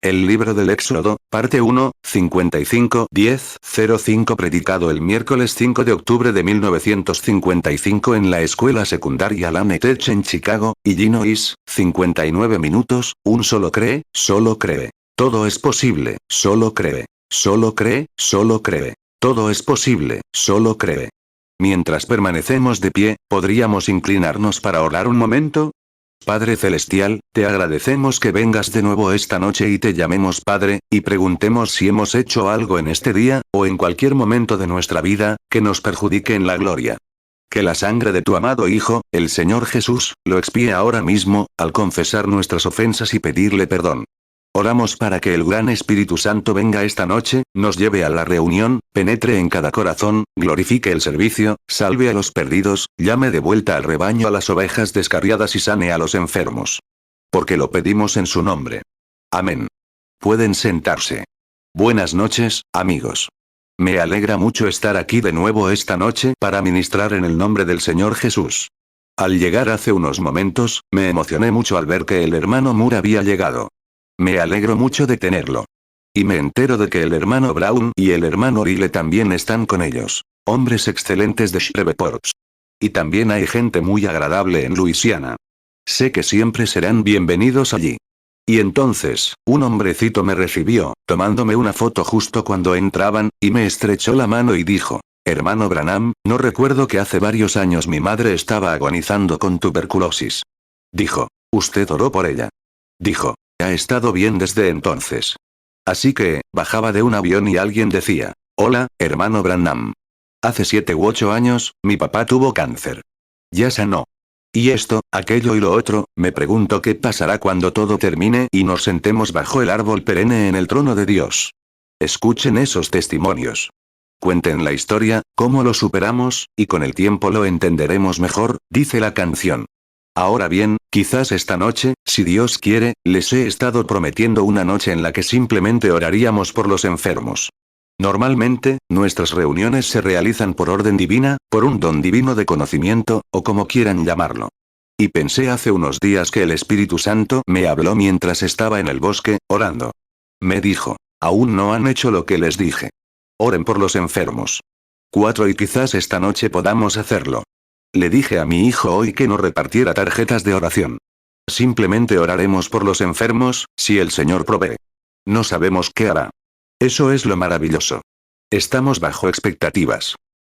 El libro del Éxodo, parte 1, 55-10-05 predicado el miércoles 5 de octubre de 1955 en la escuela secundaria Lane Tech en Chicago, Illinois, 59 minutos, solo cree, solo cree. Todo es posible, solo cree. Solo cree, solo cree. Todo es posible, solo cree. Mientras permanecemos de pie, ¿podríamos inclinarnos para orar un momento? Padre Celestial, te agradecemos que vengas de nuevo esta noche y te llamemos Padre, y preguntemos si hemos hecho algo en este día, o en cualquier momento de nuestra vida, que nos perjudique en la gloria. Que la sangre de tu amado Hijo, el Señor Jesús, lo expíe ahora mismo, al confesar nuestras ofensas y pedirle perdón. Oramos para que el gran Espíritu Santo venga esta noche, nos lleve a la reunión, penetre en cada corazón, glorifique el servicio, salve a los perdidos, llame de vuelta al rebaño a las ovejas descarriadas y sane a los enfermos. Porque lo pedimos en su nombre. Amén. Pueden sentarse. Buenas noches, amigos. Me alegra mucho estar aquí de nuevo esta noche para ministrar en el nombre del Señor Jesús. Al llegar hace unos momentos, me emocioné mucho al ver que el hermano Moore había llegado. Me alegro mucho de tenerlo. Y me entero de que el hermano Brown y el hermano Rile también están con ellos. Hombres excelentes de Shreveport. Y también hay gente muy agradable en Luisiana. Sé que siempre serán bienvenidos allí. Y entonces, un hombrecito me recibió, tomándome una foto justo cuando entraban, y me estrechó la mano y dijo: Hermano Branham, no recuerdo que hace varios años mi madre estaba agonizando con tuberculosis. Dijo: ¿Usted oró por ella? Dijo: ha estado bien desde entonces. Así que, bajaba de un avión y alguien decía: hola, hermano Branham. Hace 7 u 8 años, mi papá tuvo cáncer. Ya sanó. Y esto, aquello y lo otro, me pregunto qué pasará cuando todo termine y nos sentemos bajo el árbol perenne en el trono de Dios. Escuchen esos testimonios. Cuenten la historia, cómo lo superamos, y con el tiempo lo entenderemos mejor, dice la canción. Ahora bien, quizás esta noche, si Dios quiere, les he estado prometiendo una noche en la que simplemente oraríamos por los enfermos. Normalmente, nuestras reuniones se realizan por orden divina, por un don divino de conocimiento, o como quieran llamarlo. Y pensé hace unos días que el Espíritu Santo me habló mientras estaba en el bosque, orando. Me dijo: aún no han hecho lo que les dije. Oren por los enfermos. 4 y quizás esta noche podamos hacerlo. Le dije a mi hijo hoy que no repartiera tarjetas de oración. Simplemente oraremos por los enfermos, si el Señor provee. No sabemos qué hará. Eso es lo maravilloso. Estamos bajo expectativas.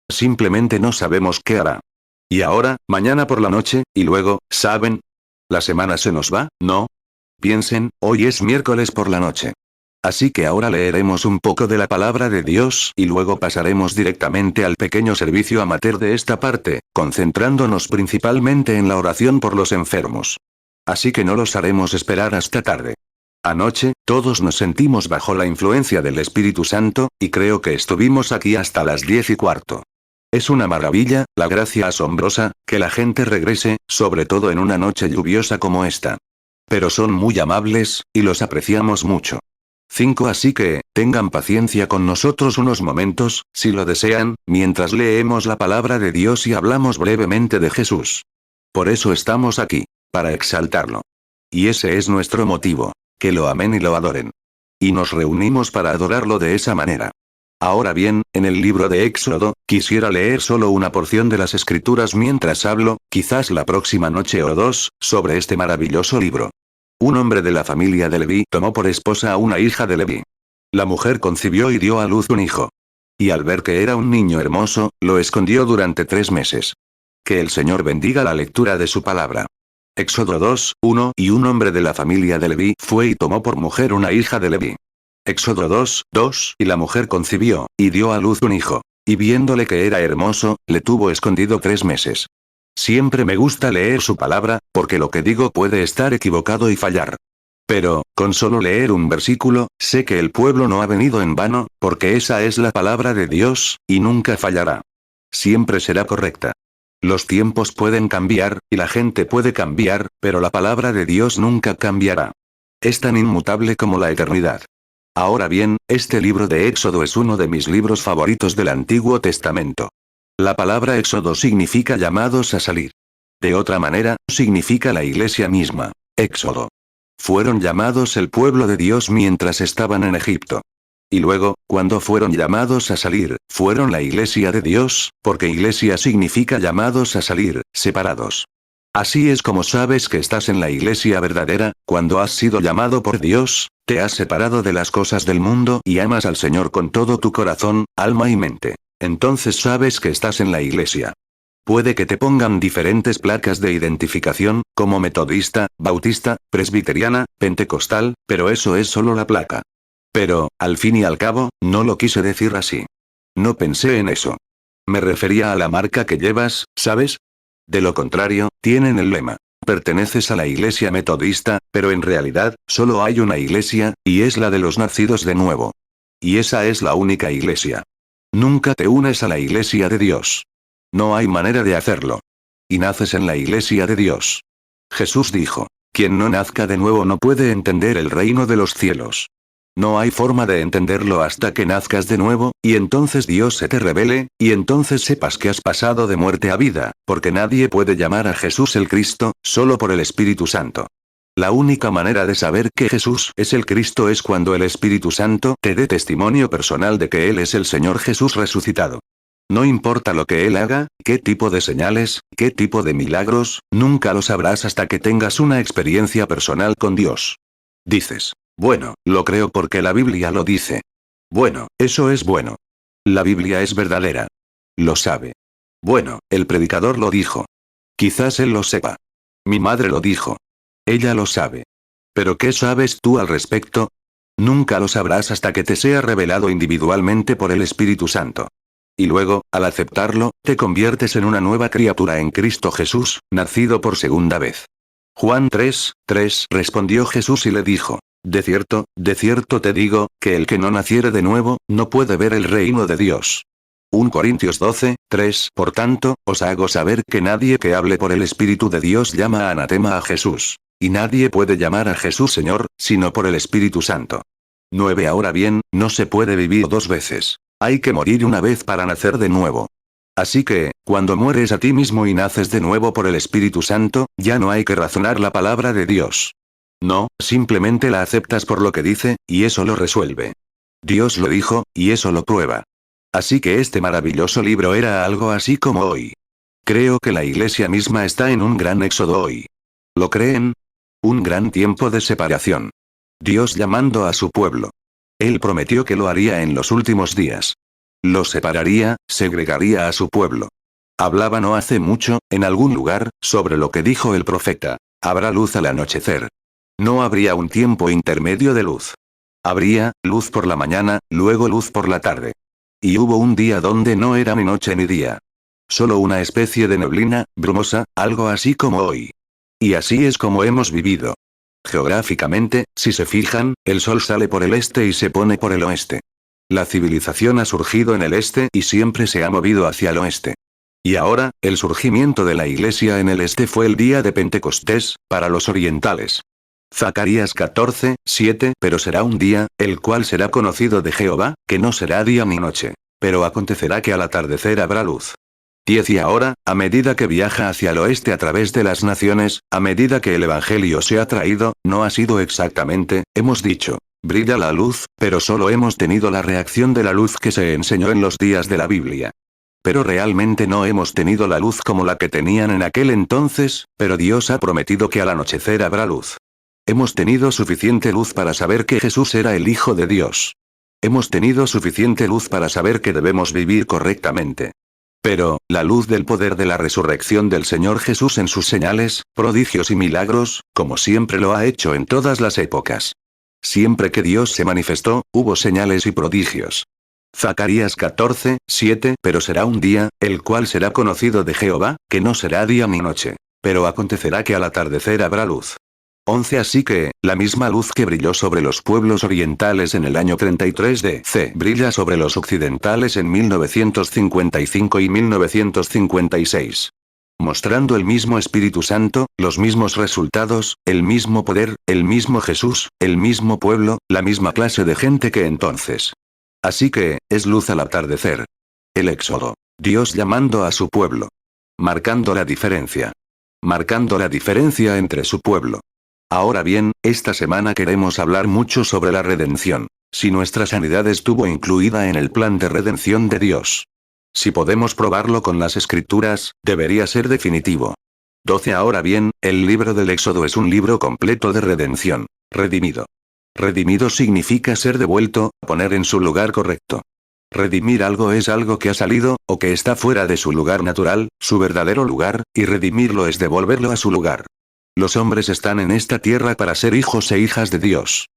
Simplemente no sabemos qué hará. Y ahora, mañana por la noche, y luego, ¿saben? La semana se nos va, ¿no? Piensen, hoy es miércoles por la noche. Así que ahora leeremos un poco de la palabra de Dios y luego pasaremos directamente al pequeño servicio amateur de esta parte, concentrándonos principalmente en la oración por los enfermos. Así que no los haremos esperar hasta tarde. Anoche, todos nos sentimos bajo la influencia del Espíritu Santo, y creo que estuvimos aquí hasta las 10:15. Es una maravilla, la gracia asombrosa, que la gente regrese, sobre todo en una noche lluviosa como esta. Pero son muy amables, y los apreciamos mucho. 5 Así que, tengan paciencia con nosotros unos momentos, si lo desean, mientras leemos la palabra de Dios y hablamos brevemente de Jesús. Por eso estamos aquí, para exaltarlo. Y ese es nuestro motivo, que lo amen y lo adoren. Y nos reunimos para adorarlo de esa manera. Ahora bien, en el libro de Éxodo, quisiera leer solo una porción de las Escrituras mientras hablo, quizás la próxima noche o 2, sobre este maravilloso libro. Un hombre de la familia de Leví tomó por esposa a una hija de Leví. La mujer concibió y dio a luz un hijo. Y al ver que era un niño hermoso, lo escondió durante 3 meses. Que el Señor bendiga la lectura de su palabra. Éxodo 2, 1 Y un hombre de la familia de Leví fue y tomó por mujer una hija de Leví. Éxodo 2, 2 Y la mujer concibió, y dio a luz un hijo. Y viéndole que era hermoso, le tuvo escondido 3 meses. Siempre me gusta leer su palabra, porque lo que digo puede estar equivocado y fallar. Pero, con solo leer un versículo, sé que el pueblo no ha venido en vano, porque esa es la palabra de Dios, y nunca fallará. Siempre será correcta. Los tiempos pueden cambiar, y la gente puede cambiar, pero la palabra de Dios nunca cambiará. Es tan inmutable como la eternidad. Ahora bien, este libro de Éxodo es uno de mis libros favoritos del Antiguo Testamento. La palabra éxodo significa llamados a salir. De otra manera, significa la iglesia misma. Éxodo. fueron llamados el pueblo de Dios mientras estaban en Egipto. Y luego, cuando fueron llamados a salir, fueron la iglesia de Dios, porque iglesia significa llamados a salir, separados. Así es como sabes que estás en la iglesia verdadera, cuando has sido llamado por Dios, te has separado de las cosas del mundo y amas al Señor con todo tu corazón, alma y mente. Entonces sabes que estás en la iglesia. Puede que te pongan diferentes placas de identificación, como metodista, bautista, presbiteriana, pentecostal, pero eso es solo la placa. Pero, al fin y al cabo, no lo quise decir así. No pensé en eso. Me refería a la marca que llevas, ¿sabes? De lo contrario, tienen el lema. Perteneces a la iglesia metodista, pero en realidad, solo hay una iglesia, y es la de los nacidos de nuevo. Y esa es la única iglesia. Nunca te unes a la iglesia de Dios. No hay manera de hacerlo. Y naces en la iglesia de Dios. Jesús dijo, quien no nazca de nuevo no puede entender el reino de los cielos. No hay forma de entenderlo hasta que nazcas de nuevo, y entonces Dios se te revele, y entonces sepas que has pasado de muerte a vida, porque nadie puede llamar a Jesús el Cristo, solo por el Espíritu Santo. La única manera de saber que Jesús es el Cristo es cuando el Espíritu Santo te dé testimonio personal de que Él es el Señor Jesús resucitado. No importa lo que Él haga, qué tipo de señales, qué tipo de milagros, nunca lo sabrás hasta que tengas una experiencia personal con Dios. Dices, bueno, lo creo porque la Biblia lo dice. Bueno, eso es bueno. La Biblia es verdadera. Lo sabe. Bueno, el predicador lo dijo. Quizás él lo sepa. Mi madre lo dijo. Ella lo sabe. ¿Pero qué sabes tú al respecto? Nunca lo sabrás hasta que te sea revelado individualmente por el Espíritu Santo. Y luego, al aceptarlo, te conviertes en una nueva criatura en Cristo Jesús, nacido por segunda vez. Juan 3:3 respondió Jesús y le dijo, de cierto te digo, que el que no naciere de nuevo, no puede ver el reino de Dios. 1 Corintios 12:3 Por tanto, os hago saber que nadie que hable por el Espíritu de Dios llama anatema a Jesús. Y nadie puede llamar a Jesús Señor, sino por el Espíritu Santo. 9 Ahora bien, no se puede vivir dos veces. Hay que morir una vez para nacer de nuevo. Así que, cuando mueres a ti mismo y naces de nuevo por el Espíritu Santo, ya no hay que razonar la palabra de Dios. No, simplemente la aceptas por lo que dice, y eso lo resuelve. Dios lo dijo, y eso lo prueba. Así que este maravilloso libro era algo así como hoy. Creo que la iglesia misma está en un gran éxodo hoy. ¿Lo creen? Un gran tiempo de separación. Dios llamando a su pueblo. Él prometió que lo haría en los últimos días. Lo separaría, segregaría a su pueblo. Hablaba no hace mucho, en algún lugar, sobre lo que dijo el profeta. Habrá luz al anochecer. No habría un tiempo intermedio de luz. Habría luz por la mañana, luego luz por la tarde. Y hubo un día donde no era ni noche ni día. Solo una especie de neblina, brumosa, algo así como hoy. Y así es como hemos vivido. Geográficamente, si se fijan, el sol sale por el este y se pone por el oeste. La civilización ha surgido en el este y siempre se ha movido hacia el oeste. Y ahora, el surgimiento de la iglesia en el este fue el día de Pentecostés, para los orientales. Zacarías 14:7 Pero será un día, el cual será conocido de Jehová, que no será día ni noche. Pero acontecerá que al atardecer habrá luz. 10 Y ahora, a medida que viaja hacia el oeste a través de las naciones, a medida que el Evangelio se ha traído, no ha sido exactamente, hemos dicho, brilla la luz, pero solo hemos tenido la reacción de la luz que se enseñó en los días de la Biblia. Pero realmente no hemos tenido la luz como la que tenían en aquel entonces, pero Dios ha prometido que al anochecer habrá luz. Hemos tenido suficiente luz para saber que Jesús era el Hijo de Dios. Hemos tenido suficiente luz para saber que debemos vivir correctamente. Pero, la luz del poder de la resurrección del Señor Jesús en sus señales, prodigios y milagros, como siempre lo ha hecho en todas las épocas. Siempre que Dios se manifestó, hubo señales y prodigios. Zacarías 14:7 Pero será un día, el cual será conocido de Jehová, que no será día ni noche. Pero acontecerá que al atardecer habrá luz. 11 Así que, la misma luz que brilló sobre los pueblos orientales en el año 33 DC brilla sobre los occidentales en 1955 y 1956. Mostrando el mismo Espíritu Santo, los mismos resultados, el mismo poder, el mismo Jesús, el mismo pueblo, la misma clase de gente que entonces. Así que, es luz al atardecer. El éxodo. Dios llamando a su pueblo. Marcando la diferencia. Marcando la diferencia entre su pueblo. Ahora bien, esta semana queremos hablar mucho sobre la redención. Si nuestra sanidad estuvo incluida en el plan de redención de Dios. Si podemos probarlo con las escrituras, debería ser definitivo. 12. Ahora bien, el libro del Éxodo es un libro completo de redención. Redimido. Redimido significa ser devuelto, poner en su lugar correcto. Redimir algo es algo que ha salido, o que está fuera de su lugar natural, su verdadero lugar, y redimirlo es devolverlo a su lugar. Los hombres están en esta tierra para ser hijos e hijas de Dios.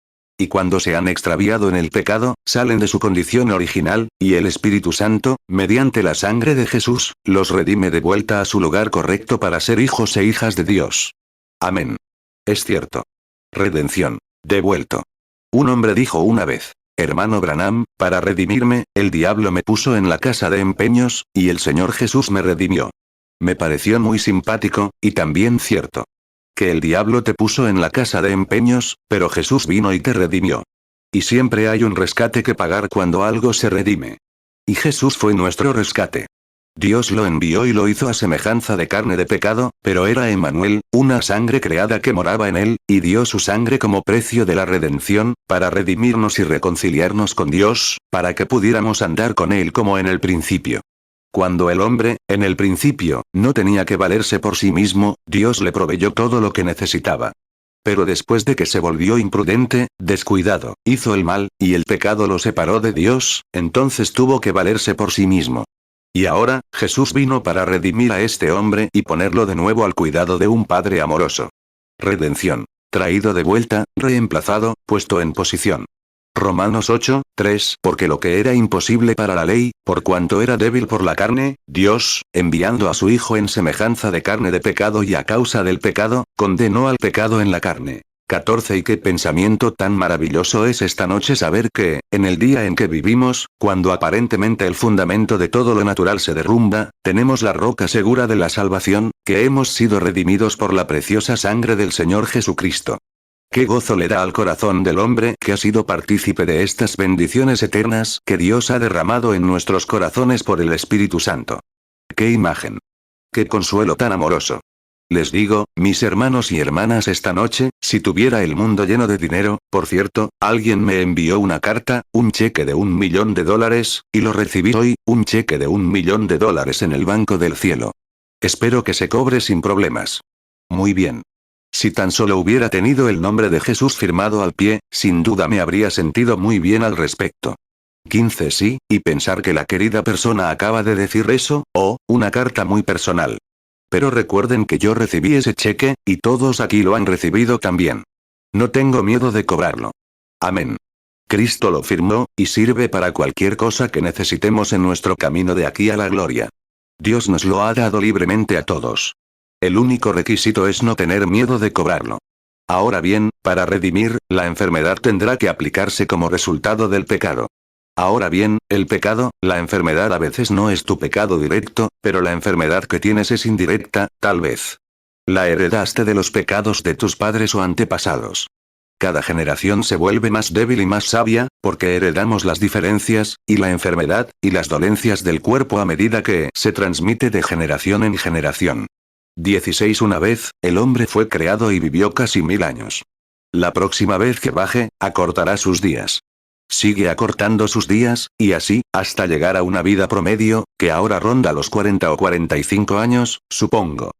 Y cuando se han extraviado en el pecado, salen de su condición original, y el Espíritu Santo, mediante la sangre de Jesús, los redime de vuelta a su lugar correcto para ser hijos e hijas de Dios. Amén. Es cierto. Redención. Devuelto. Un hombre dijo una vez: hermano Branham, para redimirme, el diablo me puso en la casa de empeños, y el Señor Jesús me redimió. Me pareció muy simpático, y también cierto. Que el diablo te puso en la casa de empeños, pero Jesús vino y te redimió. Y siempre hay un rescate que pagar cuando algo se redime. Y Jesús fue nuestro rescate. Dios lo envió y lo hizo a semejanza de carne de pecado, pero era Emmanuel, una sangre creada que moraba en él, y dio su sangre como precio de la redención, para redimirnos y reconciliarnos con Dios, para que pudiéramos andar con él como en el principio. Cuando el hombre, en el principio, no tenía que valerse por sí mismo, Dios le proveyó todo lo que necesitaba. Pero después de que se volvió imprudente, descuidado, hizo el mal, y el pecado lo separó de Dios, entonces tuvo que valerse por sí mismo. Y ahora, Jesús vino para redimir a este hombre y ponerlo de nuevo al cuidado de un Padre amoroso. Redención. Traído de vuelta, reemplazado, puesto en posición. Romanos 8, 3. Porque lo que era imposible para la ley, por cuanto era débil por la carne, Dios, enviando a su Hijo en semejanza de carne de pecado y a causa del pecado, condenó al pecado en la carne. 14. Y qué pensamiento tan maravilloso es esta noche saber que, en el día en que vivimos, cuando aparentemente el fundamento de todo lo natural se derrumba, tenemos la roca segura de la salvación, que hemos sido redimidos por la preciosa sangre del Señor Jesucristo. Qué gozo le da al corazón del hombre que ha sido partícipe de estas bendiciones eternas que Dios ha derramado en nuestros corazones por el Espíritu Santo. ¡Qué imagen! ¡Qué consuelo tan amoroso! Les digo, mis hermanos y hermanas, esta noche, si tuviera el mundo lleno de dinero, por cierto, alguien me envió una carta, un cheque de $1 millón, y lo recibí hoy, un cheque de $1 millón en el banco del cielo. Espero que se cobre sin problemas. Muy bien. Si tan solo hubiera tenido el nombre de Jesús firmado al pie, sin duda me habría sentido muy bien al respecto. 15. Sí, y pensar que la querida persona acaba de decir eso, una carta muy personal. Pero recuerden que yo recibí ese cheque, y todos aquí lo han recibido también. No tengo miedo de cobrarlo. Amén. Cristo lo firmó, y sirve para cualquier cosa que necesitemos en nuestro camino de aquí a la gloria. Dios nos lo ha dado libremente a todos. El único requisito es no tener miedo de cobrarlo. Ahora bien, para redimir, la enfermedad tendrá que aplicarse como resultado del pecado. Ahora bien, el pecado, la enfermedad a veces no es tu pecado directo, pero la enfermedad que tienes es indirecta, tal vez. La heredaste de los pecados de tus padres o antepasados. Cada generación se vuelve más débil y más sabia, porque heredamos las diferencias, y la enfermedad, y las dolencias del cuerpo a medida que se transmite de generación en generación. 16. Una vez, el hombre fue creado y vivió casi 1000 años. La próxima vez que baje, acortará sus días. Sigue acortando sus días, y así, hasta llegar a una vida promedio, que ahora ronda los 40 o 45 años, supongo.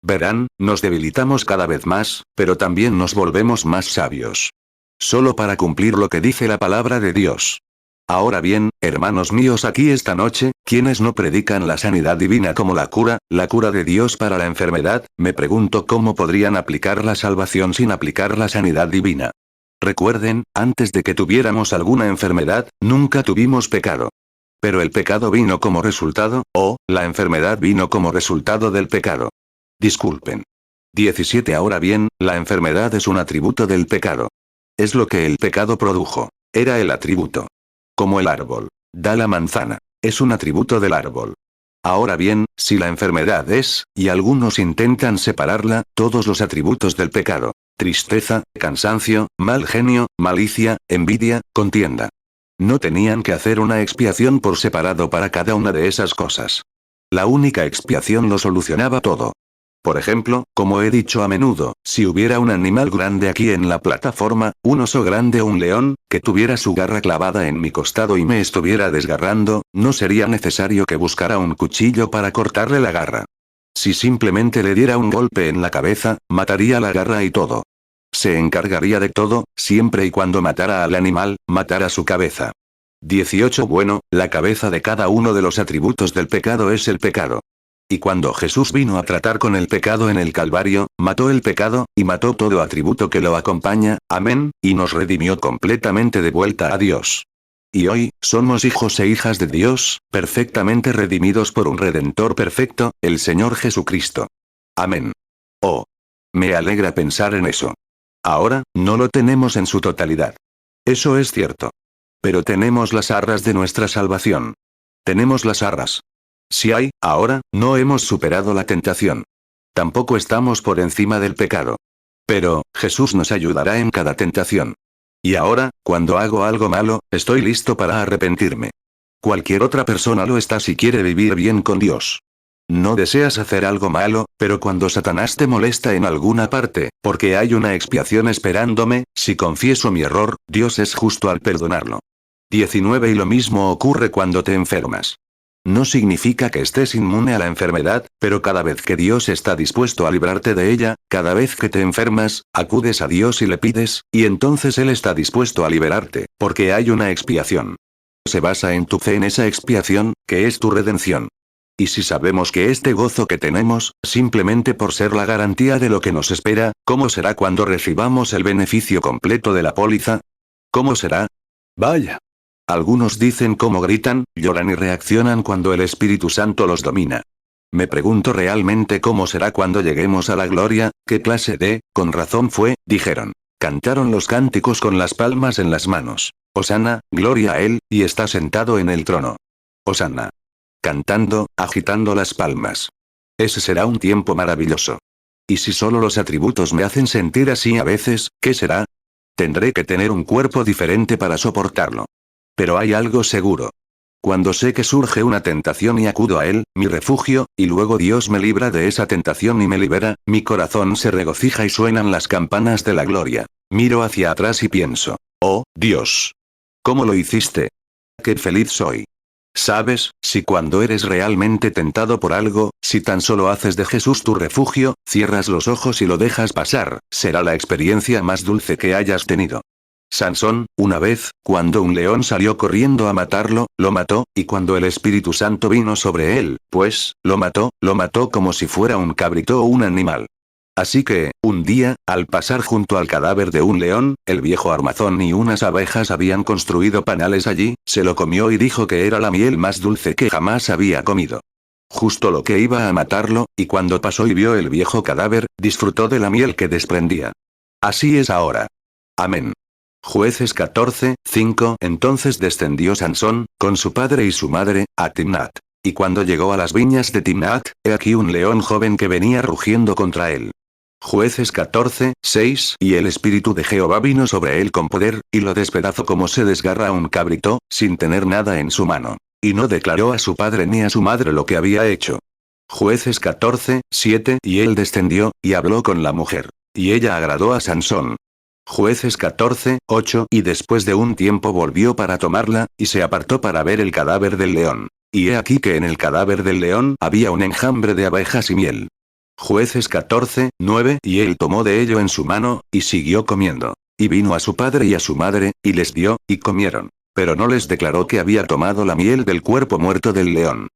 Verán, nos debilitamos cada vez más, pero también nos volvemos más sabios. Solo para cumplir lo que dice la palabra de Dios. Ahora bien, hermanos míos aquí esta noche, quienes no predican la sanidad divina como la cura de Dios para la enfermedad, me pregunto cómo podrían aplicar la salvación sin aplicar la sanidad divina. Recuerden, antes de que tuviéramos alguna enfermedad, nunca tuvimos pecado. Pero el pecado vino como resultado, la enfermedad vino como resultado del pecado. Disculpen. 17. Ahora bien, la enfermedad es un atributo del pecado. Es lo que el pecado produjo. Era el atributo. Como el árbol. Da la manzana. Es un atributo del árbol. Ahora bien, si la enfermedad es, y algunos intentan separarla, todos los atributos del pecado. Tristeza, cansancio, mal genio, malicia, envidia, contienda. No tenían que hacer una expiación por separado para cada una de esas cosas. La única expiación lo solucionaba todo. Por ejemplo, como he dicho a menudo, si hubiera un animal grande aquí en la plataforma, un oso grande o un león, que tuviera su garra clavada en mi costado y me estuviera desgarrando, no sería necesario que buscara un cuchillo para cortarle la garra. Si simplemente le diera un golpe en la cabeza, mataría la garra y todo. Se encargaría de todo, siempre y cuando matara al animal, matara su cabeza. 18. Bueno, la cabeza de cada uno de los atributos del pecado es el pecado. Y cuando Jesús vino a tratar con el pecado en el Calvario, mató el pecado, y mató todo atributo que lo acompaña, amén, y nos redimió completamente de vuelta a Dios. Y hoy, somos hijos e hijas de Dios, perfectamente redimidos por un Redentor perfecto, el Señor Jesucristo. Amén. Oh. Me alegra pensar en eso. Ahora, no lo tenemos en su totalidad. Eso es cierto. Pero tenemos las arras de nuestra salvación. Tenemos las arras. Si hay, ahora, no hemos superado la tentación. Tampoco estamos por encima del pecado. Pero, Jesús nos ayudará en cada tentación. Y ahora, cuando hago algo malo, estoy listo para arrepentirme. Cualquier otra persona lo está si quiere vivir bien con Dios. No deseas hacer algo malo, pero cuando Satanás te molesta en alguna parte, porque hay una expiación esperándome, si confieso mi error, Dios es justo al perdonarlo. 19. Y lo mismo ocurre cuando te enfermas. No significa que estés inmune a la enfermedad, pero cada vez que Dios está dispuesto a librarte de ella, cada vez que te enfermas, acudes a Dios y le pides, y entonces Él está dispuesto a liberarte, porque hay una expiación. Se basa en tu fe en esa expiación, que es tu redención. Y si sabemos que este gozo que tenemos, simplemente por ser la garantía de lo que nos espera, ¿cómo será cuando recibamos el beneficio completo de la póliza? ¿Cómo será? Vaya. Algunos dicen cómo gritan, lloran y reaccionan cuando el Espíritu Santo los domina. Me pregunto realmente cómo será cuando lleguemos a la gloria, qué clase de, con razón fue, dijeron. Cantaron los cánticos con las palmas en las manos. Hosana, gloria a Él, y está sentado en el trono. Hosana. Cantando, agitando las palmas. Ese será un tiempo maravilloso. Y si solo los atributos me hacen sentir así a veces, ¿qué será? Tendré que tener un cuerpo diferente para soportarlo. Pero hay algo seguro. Cuando sé que surge una tentación y acudo a Él, mi refugio, y luego Dios me libra de esa tentación y me libera, mi corazón se regocija y suenan las campanas de la gloria. Miro hacia atrás y pienso, oh, Dios. ¿Cómo lo hiciste? ¡Qué feliz soy! Sabes, si cuando eres realmente tentado por algo, si tan solo haces de Jesús tu refugio, cierras los ojos y lo dejas pasar, será la experiencia más dulce que hayas tenido. Sansón, una vez, cuando un león salió corriendo a matarlo, lo mató, y cuando el Espíritu Santo vino sobre él, pues, lo mató como si fuera un cabrito o un animal. Así que, un día, al pasar junto al cadáver de un león, el viejo armazón y unas abejas habían construido panales allí, se lo comió y dijo que era la miel más dulce que jamás había comido. Justo lo que iba a matarlo, y cuando pasó y vio el viejo cadáver, disfrutó de la miel que desprendía. Así es ahora. Amén. Jueces 14:5. Entonces descendió Sansón, con su padre y su madre, a Timnat. Y cuando llegó a las viñas de Timnat, he aquí un león joven que venía rugiendo contra él. Jueces 14:6. Y el espíritu de Jehová vino sobre él con poder, y lo despedazó como se desgarra un cabrito, sin tener nada en su mano. Y no declaró a su padre ni a su madre lo que había hecho. Jueces 14:7. Y él descendió, y habló con la mujer. Y ella agradó a Sansón. Jueces 14:8. Y después de un tiempo volvió para tomarla, y se apartó para ver el cadáver del león. Y he aquí que en el cadáver del león había un enjambre de abejas y miel. Jueces 14:9. Y él tomó de ello en su mano, y siguió comiendo. Y vino a su padre y a su madre, y les dio, y comieron. Pero no les declaró que había tomado la miel del cuerpo muerto del león.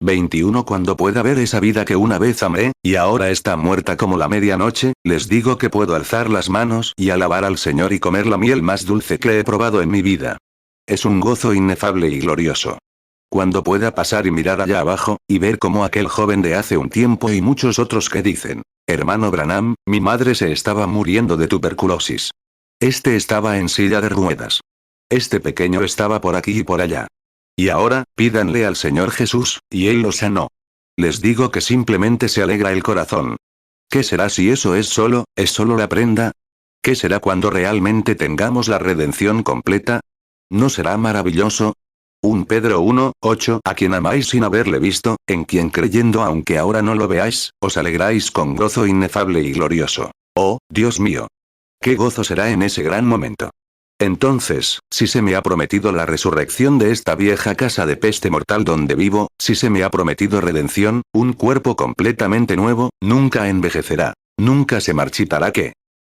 21. Cuando pueda ver esa vida que una vez amé, y ahora está muerta como la medianoche, les digo que puedo alzar las manos y alabar al Señor y comer la miel más dulce que he probado en mi vida. Es un gozo inefable y glorioso. Cuando pueda pasar y mirar allá abajo, y ver como aquel joven de hace un tiempo y muchos otros que dicen, hermano Branham, mi madre se estaba muriendo de tuberculosis. Este estaba en silla de ruedas. Este pequeño estaba por aquí y por allá. Y ahora, pídanle al Señor Jesús, y Él los sanó. Les digo que simplemente se alegra el corazón. ¿Qué será si eso es solo la prenda? ¿Qué será cuando realmente tengamos la redención completa? ¿No será maravilloso? 1 Pedro 1:8 A quien amáis sin haberle visto, en quien creyendo aunque ahora no lo veáis, os alegráis con gozo inefable y glorioso. Oh, Dios mío. ¿Qué gozo será en ese gran momento? Entonces, si se me ha prometido la resurrección de esta vieja casa de peste mortal donde vivo, si se me ha prometido redención, un cuerpo completamente nuevo, nunca envejecerá, nunca se marchitará, ¿qué?